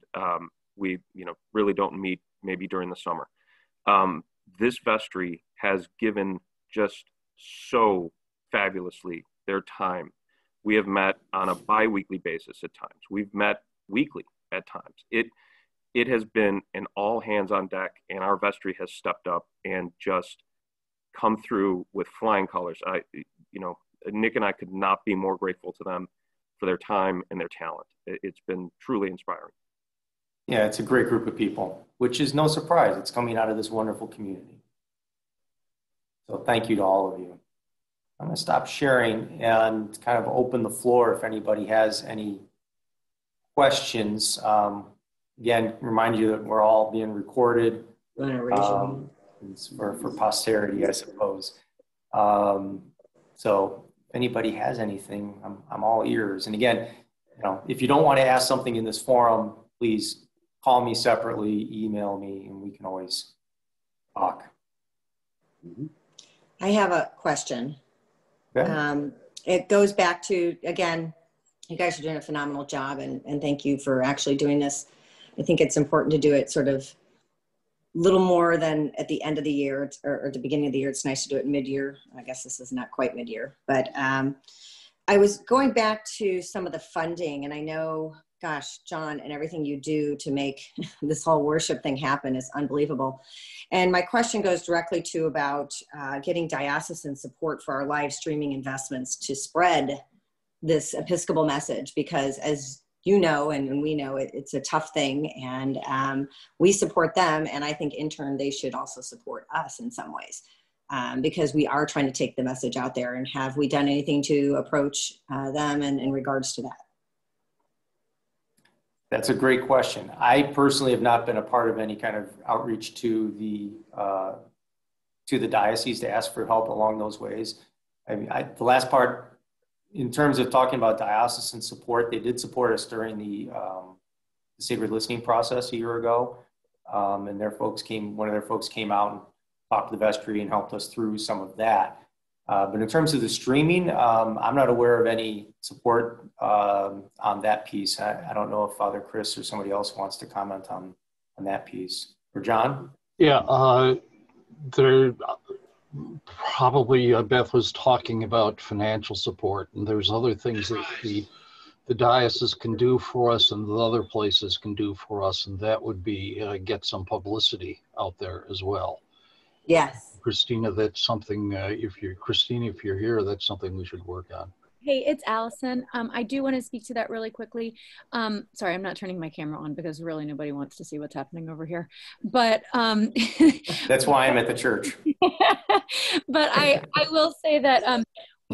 we really don't meet maybe during the summer. This vestry has given just so fabulously their time. We have met on a bi-weekly basis at times. We've met weekly at times. It has been an all hands on deck, and our vestry has stepped up and just come through with flying colors. Nick and I could not be more grateful to them for their time and their talent. It's been truly inspiring. Yeah, it's a great group of people, which is no surprise. It's coming out of this wonderful community. So thank you to all of you. I'm going to stop sharing and kind of open the floor if anybody has any questions. Again, remind you that we're all being recorded for posterity, I suppose. So if anybody has anything, I'm all ears. And again, if you don't want to ask something in this forum, please call me separately, email me, and we can always talk. I have a question. Okay. It goes back to, again, you guys are doing a phenomenal job, and thank you for actually doing this. I think it's important to do it sort of little more than at the end of the year or at the beginning of the year. It's nice to do it mid-year. I guess this is not quite mid-year, but I was going back to some of the funding, and I know, gosh, John, and everything you do to make this whole worship thing happen is unbelievable. And my question goes directly to about getting diocesan support for our live streaming investments to spread this Episcopal message, because as you know, and we know, it's a tough thing, and we support them, and I think in turn they should also support us in some ways, because we are trying to take the message out there. And have we done anything to approach them in regards to that? That's a great question. I personally have not been a part of any kind of outreach to the diocese to ask for help along those ways. I mean, the last part, in terms of talking about diocesan support, they did support us during the sacred listening process a year ago, and one of their folks came out and talked to the vestry and helped us through some of that. But in terms of the streaming, I'm not aware of any support on that piece. I don't know if Father Chris or somebody else wants to comment on that piece. or John? Yeah, there probably Beth was talking about financial support, and there's other things that the diocese can do for us and the other places can do for us, and that would be get some publicity out there as well. Yes. Christina, that's something, if you're here, that's something we should work on. Hey, it's Allison. I do want to speak to that really quickly. Sorry, I'm not turning my camera on because really nobody wants to see what's happening over here. But That's why I'm at the church. But I will say that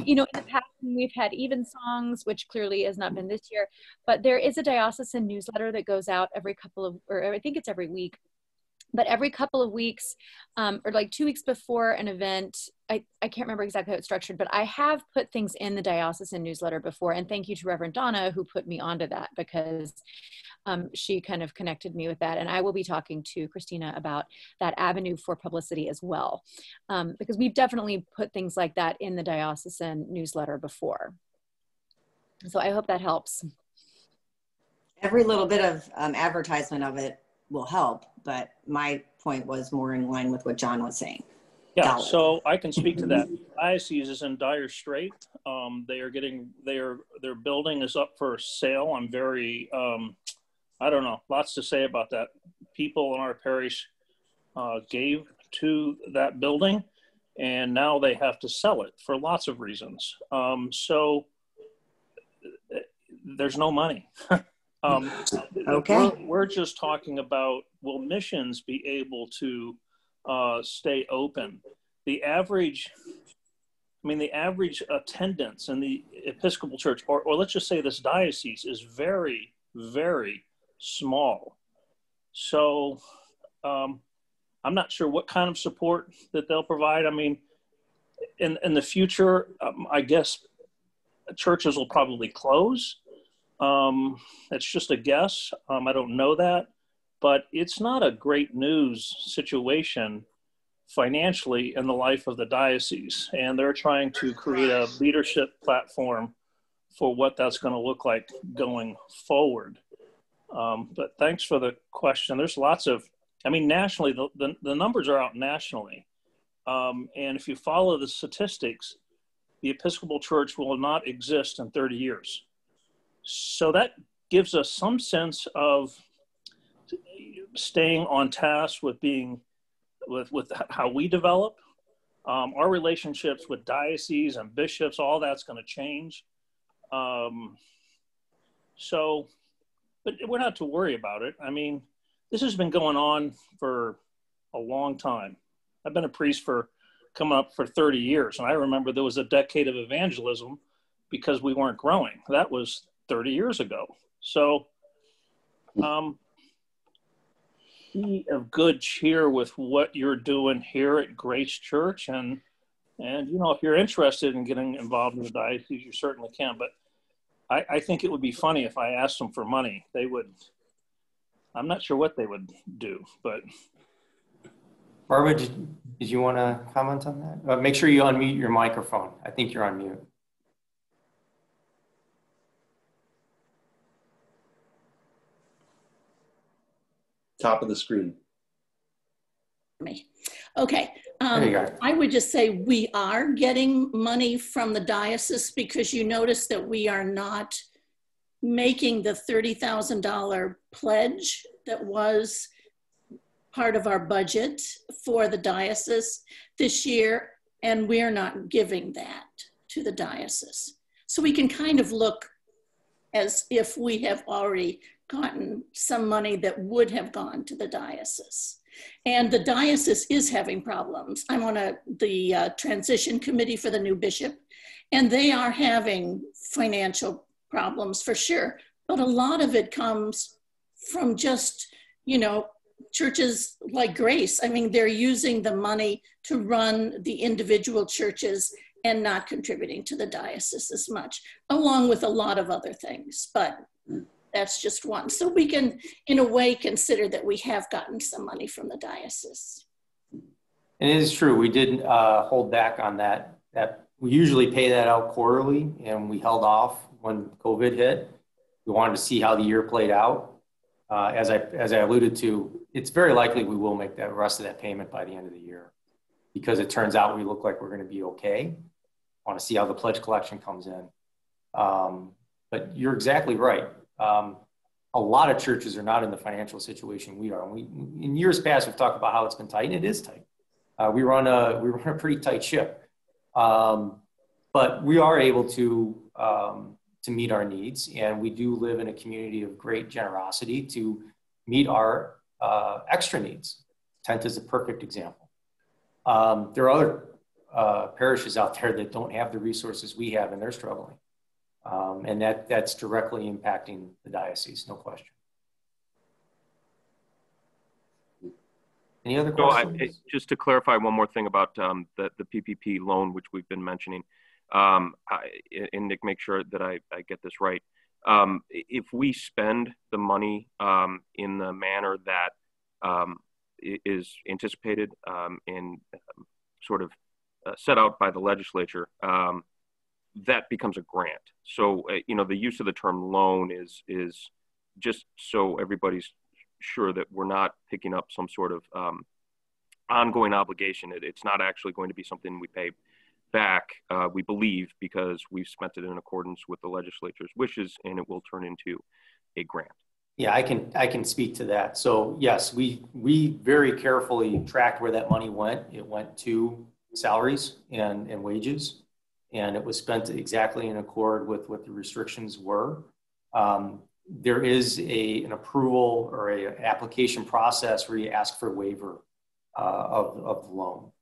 you know, in the past we've had Evensongs, which clearly has not been this year, but there is a diocesan newsletter that goes out every couple of, or I think it's every week. But every couple of weeks, or like 2 weeks before an event, I can't remember exactly how it's structured, but I have put things in the diocesan newsletter before. And thank you to Reverend Donna, who put me onto that, because she kind of connected me with that. And I will be talking to Christina about that avenue for publicity as well, because we've definitely put things like that in the diocesan newsletter before. So I hope that helps. Every little bit of advertisement of it will help, but my point was more in line with what John was saying. Yeah, so I can speak to that. Diocese is in dire strait. Their building is up for sale. I'm very, I don't know, lots to say about that. People in our parish gave to that building, and now they have to sell it for lots of reasons. So there's no money. Okay. We're just talking about, will missions be able to stay open? The average attendance in the Episcopal Church, or let's just say this diocese, is very, very small. So I'm not sure what kind of support that they'll provide. I mean, in the future, I guess churches will probably close. It's just a guess. I don't know that, but it's not a great news situation financially in the life of the diocese. And they're trying to create a leadership platform for what that's going to look like going forward. But thanks for the question. There's lots of, I mean, nationally, the numbers are out nationally. And if you follow the statistics, the Episcopal Church will not exist in 30 years. So that gives us some sense of staying on task with with how we develop. Our relationships with dioceses and bishops, all that's going to change. So, but we're not to worry about it. I mean, this has been going on for a long time. I've been a priest for coming up for 30 years. And I remember there was a decade of evangelism because we weren't growing. That was 30 years ago. So be of good cheer with what you're doing here at Grace Church. And you know, if you're interested in getting involved in the diocese, you certainly can. But I think it would be funny if I asked them for money. They would, I'm not sure what they would do, but. Barbara, did you want to comment on that? Make sure you unmute your microphone. I think you're on mute. Top of the screen. Okay. I would just say we are getting money from the diocese, because you notice that we are not making the $30,000 pledge that was part of our budget for the diocese this year, and we're not giving that to the diocese. So we can kind of look as if we have already gotten some money that would have gone to the diocese. And the diocese is having problems. I'm on the transition committee for the new bishop, and they are having financial problems for sure. But a lot of it comes from just, you know, churches like Grace. I mean, they're using the money to run the individual churches and not contributing to the diocese as much, along with a lot of other things. But that's just one. So we can, in a way, consider that we have gotten some money from the diocese. And it is true, we did hold back on that. We usually pay that out quarterly, and we held off when COVID hit. We wanted to see how the year played out. as I alluded to, it's very likely we will make that rest of that payment by the end of the year, because it turns out we look like we're going to be okay. I want to see how the pledge collection comes in. But you're exactly right. A lot of churches are not in the financial situation we are. In years past, we've talked about how it's been tight, and it is tight. We run a pretty tight ship, but we are able to meet our needs, and we do live in a community of great generosity to meet our extra needs. Tent is a perfect example. There are other parishes out there that don't have the resources we have, and they're struggling. And that's directly impacting the diocese, no question. Any other questions? Just to clarify one more thing about the PPP loan, which we've been mentioning, and Nick, make sure that I get this right. If we spend the money in the manner that is anticipated and sort of set out by the legislature, that becomes a grant. So, the use of the term loan is just so everybody's sure that we're not picking up some sort of ongoing obligation. It's not actually going to be something we pay back, we believe, because we've spent it in accordance with the legislature's wishes, and it will turn into a grant. Yeah, I can speak to that. So yes, we very carefully tracked where that money went. It went to salaries and wages, and it was spent exactly in accord with what the restrictions were. There is an approval or an application process where you ask for a waiver of the loan.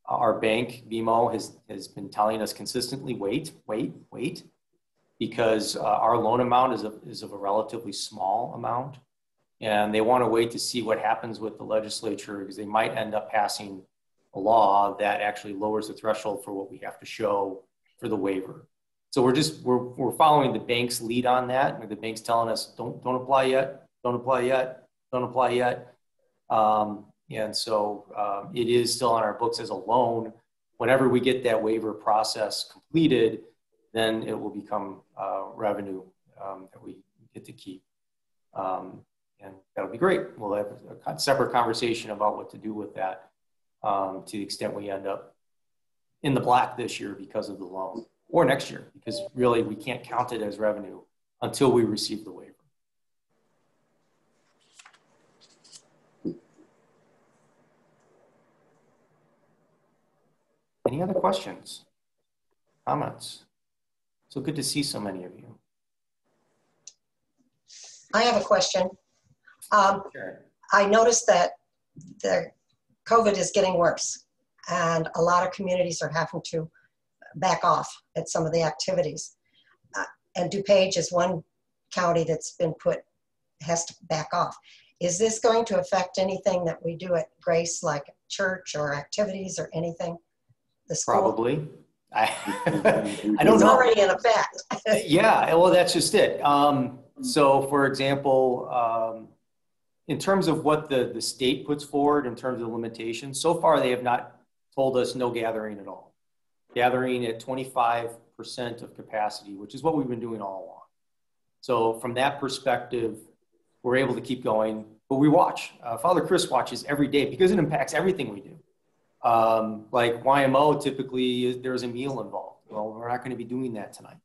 Our bank, BMO, has been telling us consistently, wait, because our loan amount is of a relatively small amount, and they want to wait to see what happens with the legislature, because they might end up passing a law that actually lowers the threshold for what we have to show for the waiver. So we're following the bank's lead on that, where the bank's telling us don't apply yet, don't apply yet. And so it is still on our books as a loan. Whenever we get that waiver process completed, then it will become revenue that we get to keep. And that'll be great. We'll have a separate conversation about what to do with that to the extent we end up in the black this year because of the loan, or next year, because really we can't count it as revenue until we receive the waiver. Any other questions, comments? So good to see so many of you. I have a question. Sure. I noticed that the COVID is getting worse, and a lot of communities are having to back off at some of the activities. And DuPage is one county that's been has to back off. Is this going to affect anything that we do at Grace, like church or activities or anything? The school? Probably. I don't it's know. already in effect. Yeah, well, that's just it. So for example, in terms of what the state puts forward in terms of limitations, so far they have not told us no gathering at all. Gathering at 25% of capacity, which is what we've been doing all along. So from that perspective, we're able to keep going, but we watch. Father Chris watches every day because it impacts everything we do. Like YMO, typically there's a meal involved. Well, we're not going to be doing that tonight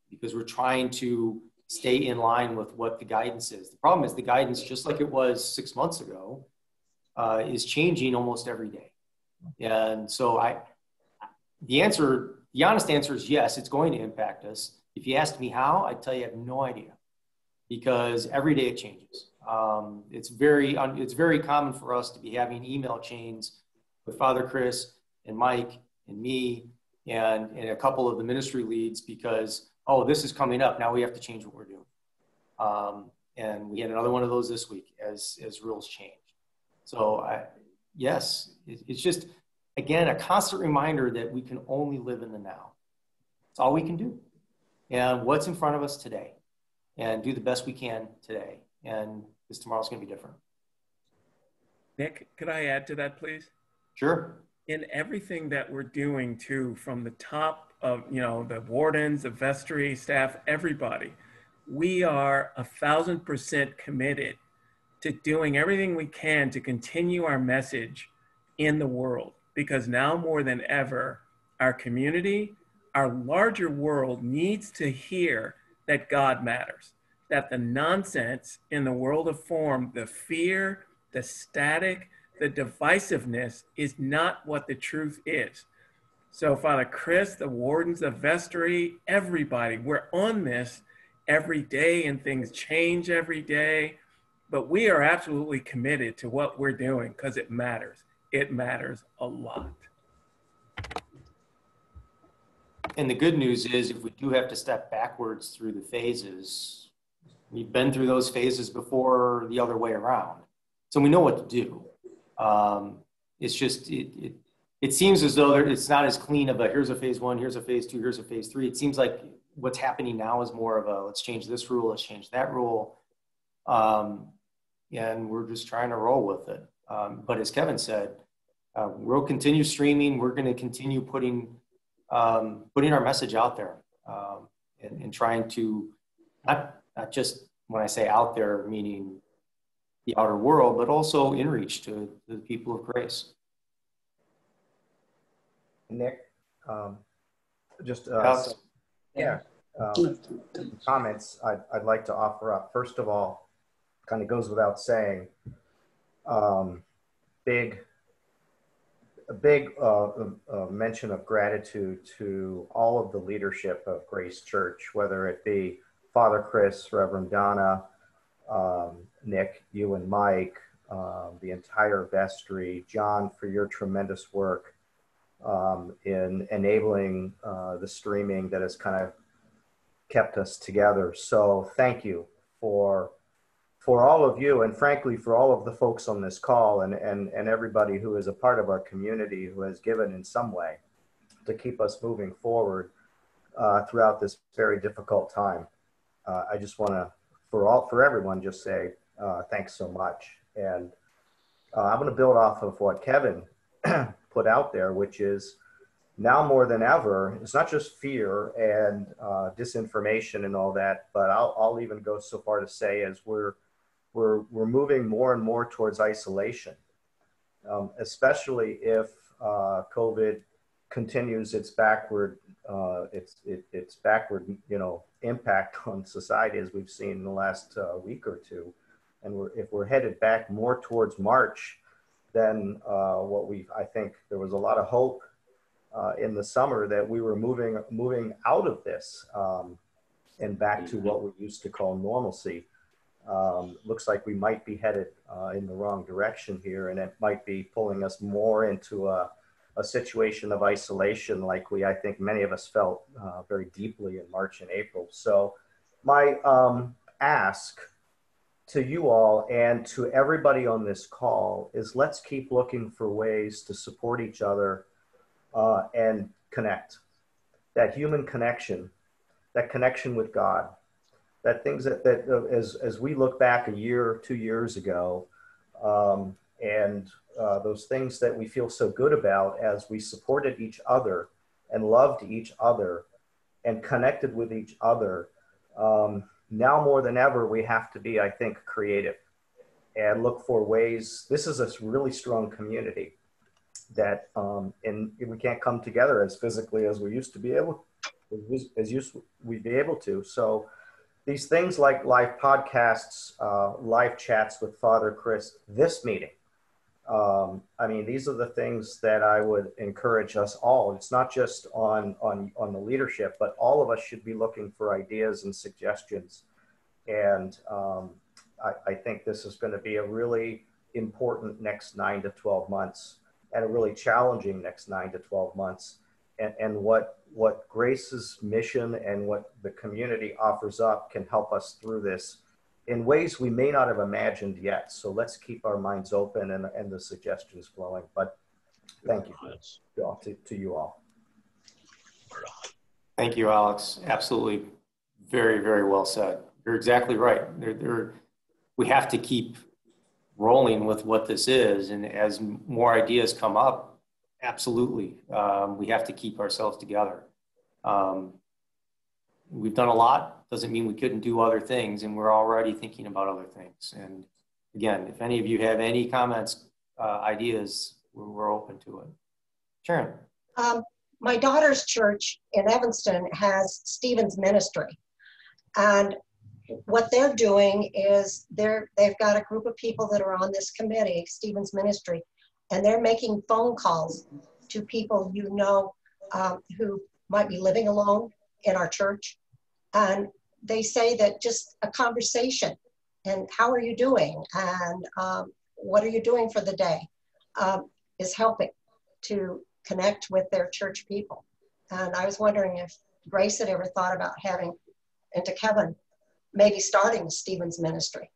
because we're trying to stay in line with what the guidance is. The problem is the guidance, just like it was 6 months ago, is changing almost every day. And so the honest answer is yes, it's going to impact us. If you asked me how, I'd tell you I have no idea, because every day it changes. It's very common for us to be having email chains with Father Chris and Mike and me and a couple of the ministry leads because, oh, this is coming up. Now we have to change what we're doing. And we had another one of those this week as rules change. So yes, it's just, again, a constant reminder that we can only live in the now. It's all we can do. And what's in front of us today, and do the best we can today. And because tomorrow's going to be different. Nick, could I add to that, please? Sure. In everything that we're doing too, from the top of, the wardens, the vestry staff, everybody, we are 1,000% committed to doing everything we can to continue our message in the world, because now more than ever, our community, our larger world needs to hear that God matters, that the nonsense in the world of form, the fear, the static, the divisiveness is not what the truth is. So Father Chris, the wardens, the vestry, everybody, we're on this every day and things change every day, but we are absolutely committed to what we're doing because it matters. It matters a lot. And the good news is if we do have to step backwards through the phases, we've been through those phases before the other way around. So we know what to do. It's just, it seems as though it's not as clean of a, here's a phase one, here's a phase two, here's a phase three. It seems like what's happening now is more of a, let's change this rule, let's change that rule. And we're just trying to roll with it. But as Kevin said, we'll continue streaming. We're going to continue putting our message out there and trying to, not just when I say out there, meaning the outer world, but also in reach to the people of grace. Nick, comments I'd like to offer up. First of all, kind of goes without saying, a big mention of gratitude to all of the leadership of Grace Church, whether it be Father Chris, Reverend Donna, Nick, you and Mike, the entire vestry, John, for your tremendous work in enabling the streaming that has kind of kept us together. So thank you for all of you, and frankly, for all of the folks on this call and everybody who is a part of our community who has given in some way to keep us moving forward throughout this very difficult time. I just want to, for everyone, just say thanks so much. And I'm going to build off of what Kevin put out there, which is now more than ever, it's not just fear and disinformation and all that, but I'll even go so far to say as we're moving more and more towards isolation, especially if COVID continues its backward, impact on society as we've seen in the last week or two, and if we're headed back more towards March than I think there was a lot of hope in the summer that we were moving out of this and back to what we used to call normalcy. Looks like we might be headed in the wrong direction here, and it might be pulling us more into a situation of isolation like I think many of us felt very deeply in March and April. So my ask to you all and to everybody on this call is let's keep looking for ways to support each other and connect. That human connection, that connection with God, that things that as we look back a year, 2 years ago, and those things that we feel so good about as we supported each other and loved each other and connected with each other. Now more than ever, we have to be, I think, creative and look for ways. This is a really strong community that, and we can't come together as physically as we used to be able, we'd be able to. So these things like live podcasts, live chats with Father Chris, this meeting, I mean, these are the things that I would encourage us all. It's not just on the leadership, but all of us should be looking for ideas and suggestions. And I think this is going to be a really important next 9 to 12 months and a really challenging next 9 to 12 months. And what Grace's mission and what the community offers up can help us through this in ways we may not have imagined yet. So let's keep our minds open and the suggestions flowing. But thank you to you all. Thank you, Alex. Absolutely. Very, very well said. You're exactly right. We have to keep rolling with what this is. And as more ideas come up, absolutely, we have to keep ourselves together. we've done a lot. Doesn't mean we couldn't do other things, and we're already thinking about other things. And again, if any of you have any comments, ideas, we're open to it. Sharon. My daughter's church in Evanston has Stephen's Ministry. And what they're doing is they've got a group of people that are on this committee, Stephen's Ministry, and they're making phone calls to people you know who might be living alone in our church. And they say that just a conversation and how are you doing and what are you doing for the day is helping to connect with their church people. And I was wondering if Grace had ever thought about having, and to Kevin, maybe starting Stephen's Ministry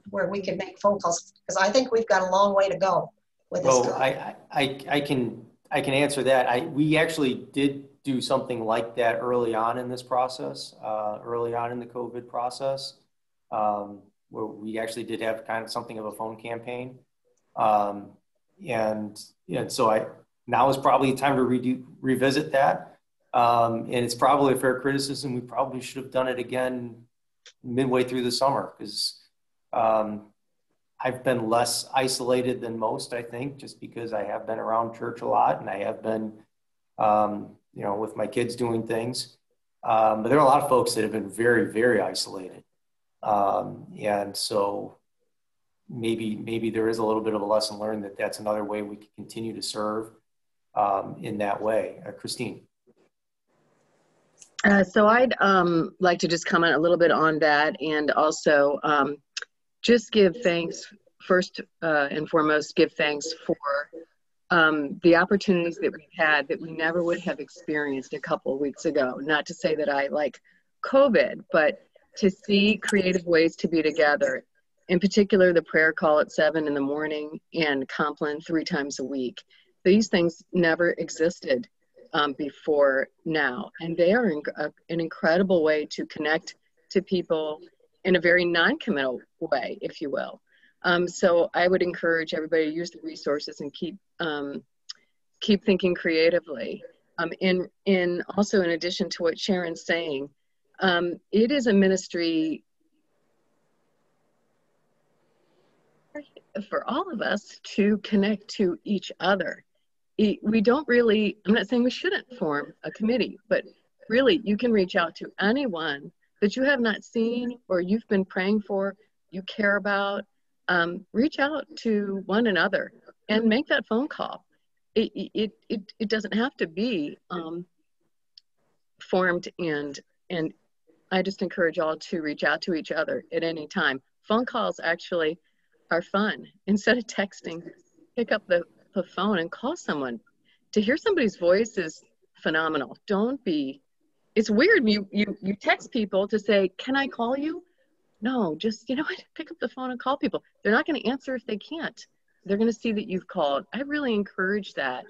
where we could make phone calls, because I think we've got a long way to go with this. Well, I can answer that. We actually did do something like that early on in this process, early on in the COVID process, where we actually did have kind of something of a phone campaign. And so now is probably the time to revisit that. And it's probably a fair criticism. We probably should have done it again midway through the summer, because I've been less isolated than most, I think, just because I have been around church a lot and I have been, with my kids doing things. But there are a lot of folks that have been very, very isolated. And so maybe there is a little bit of a lesson learned that that's another way we can continue to serve in that way. Christine. So I'd like to just comment a little bit on that, and also just give thanks, first and foremost, give thanks for the opportunities that we've had that we never would have experienced a couple of weeks ago. Not to say that I like COVID, but to see creative ways to be together. In particular, the prayer call at 7 in the morning and Compline 3 times a week. These things never existed before now. And they are an incredible way to connect to people in a very non-committal way, if you will. So I would encourage everybody to use the resources and keep thinking creatively. Also, in addition to what Sharon's saying, it is a ministry for all of us to connect to each other. We don't really, I'm not saying we shouldn't form a committee, but really you can reach out to anyone that you have not seen or you've been praying for, you care about. Reach out to one another and make that phone call. It doesn't have to be formed, and I just encourage all to reach out to each other at any time. Phone calls actually are fun. Instead of texting, pick up the phone and call someone. To hear somebody's voice is phenomenal. It's weird. You text people to say, can I call you? No, just, pick up the phone and call people. They're not going to answer if they can't. They're going to see that you've called. I really encourage that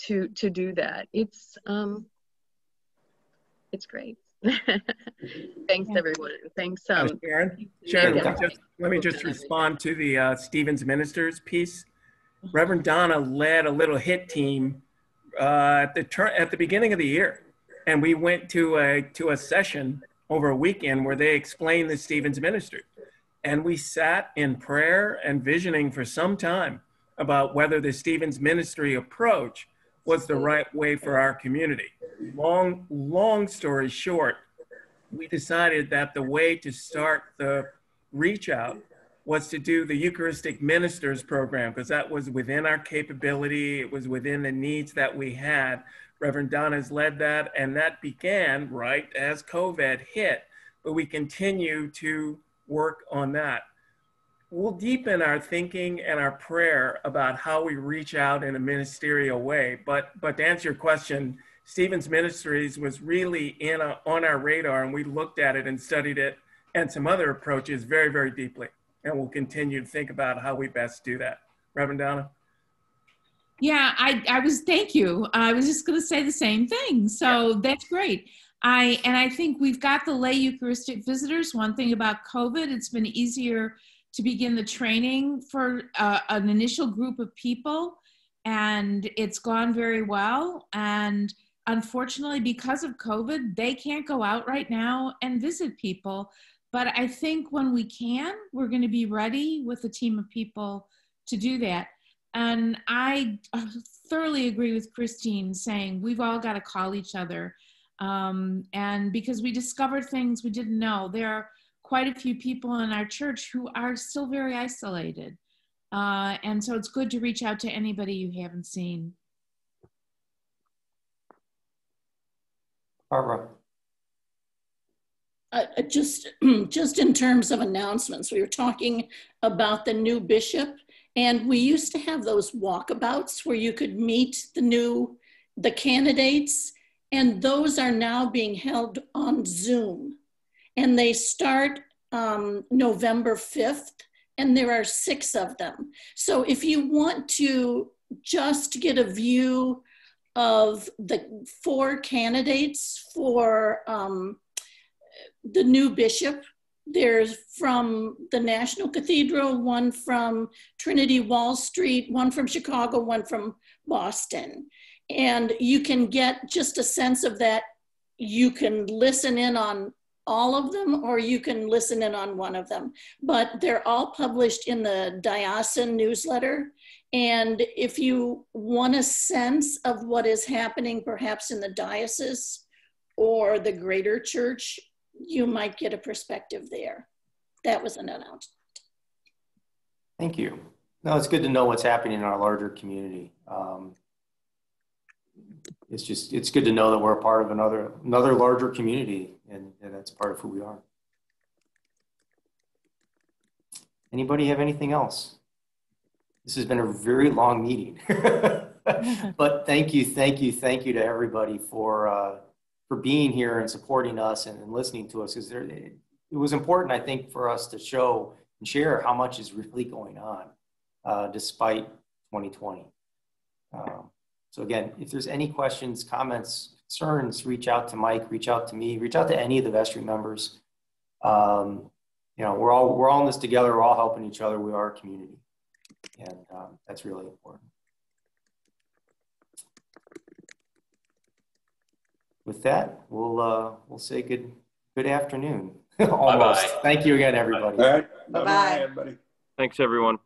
to do that. It's great. Thanks, everyone. Thanks. Sharon, let me just respond to the Stephen's Ministers piece. Reverend Donna led a little hit team at the beginning of the year, and we went to a session over a weekend where they explained the Stephen's Ministry, and we sat in prayer and visioning for some time about whether the Stephen's Ministry approach was the right way for our community. Long story short, we decided that the way to start the reach out was to do the Eucharistic Ministers program, because that was within our capability. It was within the needs that we had. Reverend Donna's led that, and that began right as COVID hit, but we continue to work on that. We'll deepen our thinking and our prayer about how we reach out in a ministerial way, but to answer your question, Stephen's Ministries was really on our radar, and we looked at it and studied it and some other approaches very, very deeply. And we'll continue to think about how we best do that. Reverend Donna? Yeah, thank you. I was just going to say the same thing. So that's great. I think we've got the lay Eucharistic visitors. One thing about COVID, it's been easier to begin the training for an initial group of people, and it's gone very well. And unfortunately, because of COVID, they can't go out right now and visit people. But I think when we can, we're going to be ready with a team of people to do that. And I thoroughly agree with Christine saying we've all got to call each other. And because we discovered things we didn't know. There are quite a few people in our church who are still very isolated. And so it's good to reach out to anybody you haven't seen. Barbara. Just in terms of announcements, we were talking about the new bishop, and we used to have those walkabouts where you could meet the candidates, and those are now being held on Zoom, and they start November 5th, and there are 6 of them. So if you want to just get a view of the 4 candidates for the new bishop, there's from the National Cathedral, one from Trinity Wall Street, one from Chicago, one from Boston. And you can get just a sense of that. You can listen in on all of them, or you can listen in on one of them. But they're all published in the diocesan newsletter. And if you want a sense of what is happening perhaps in the diocese or the greater church, you might get a perspective there. That was an announcement. Thank you. No, it's good to know what's happening in our larger community. It's good to know that we're a part of another larger community, and that's part of who we are. Anybody have anything else? This has been a very long meeting, but thank you to everybody for being here and supporting us and listening to us. Because it was important, I think, for us to show and share how much is really going on despite 2020. So again, if there's any questions, comments, concerns, reach out to Mike, reach out to me, reach out to any of the vestry members. We're all in this together. We're all helping each other. We are a community, and that's really important. With that, we'll say good afternoon. Almost. Bye-bye. Thank you again, everybody. All right. Bye-bye, everybody. Thanks, everyone.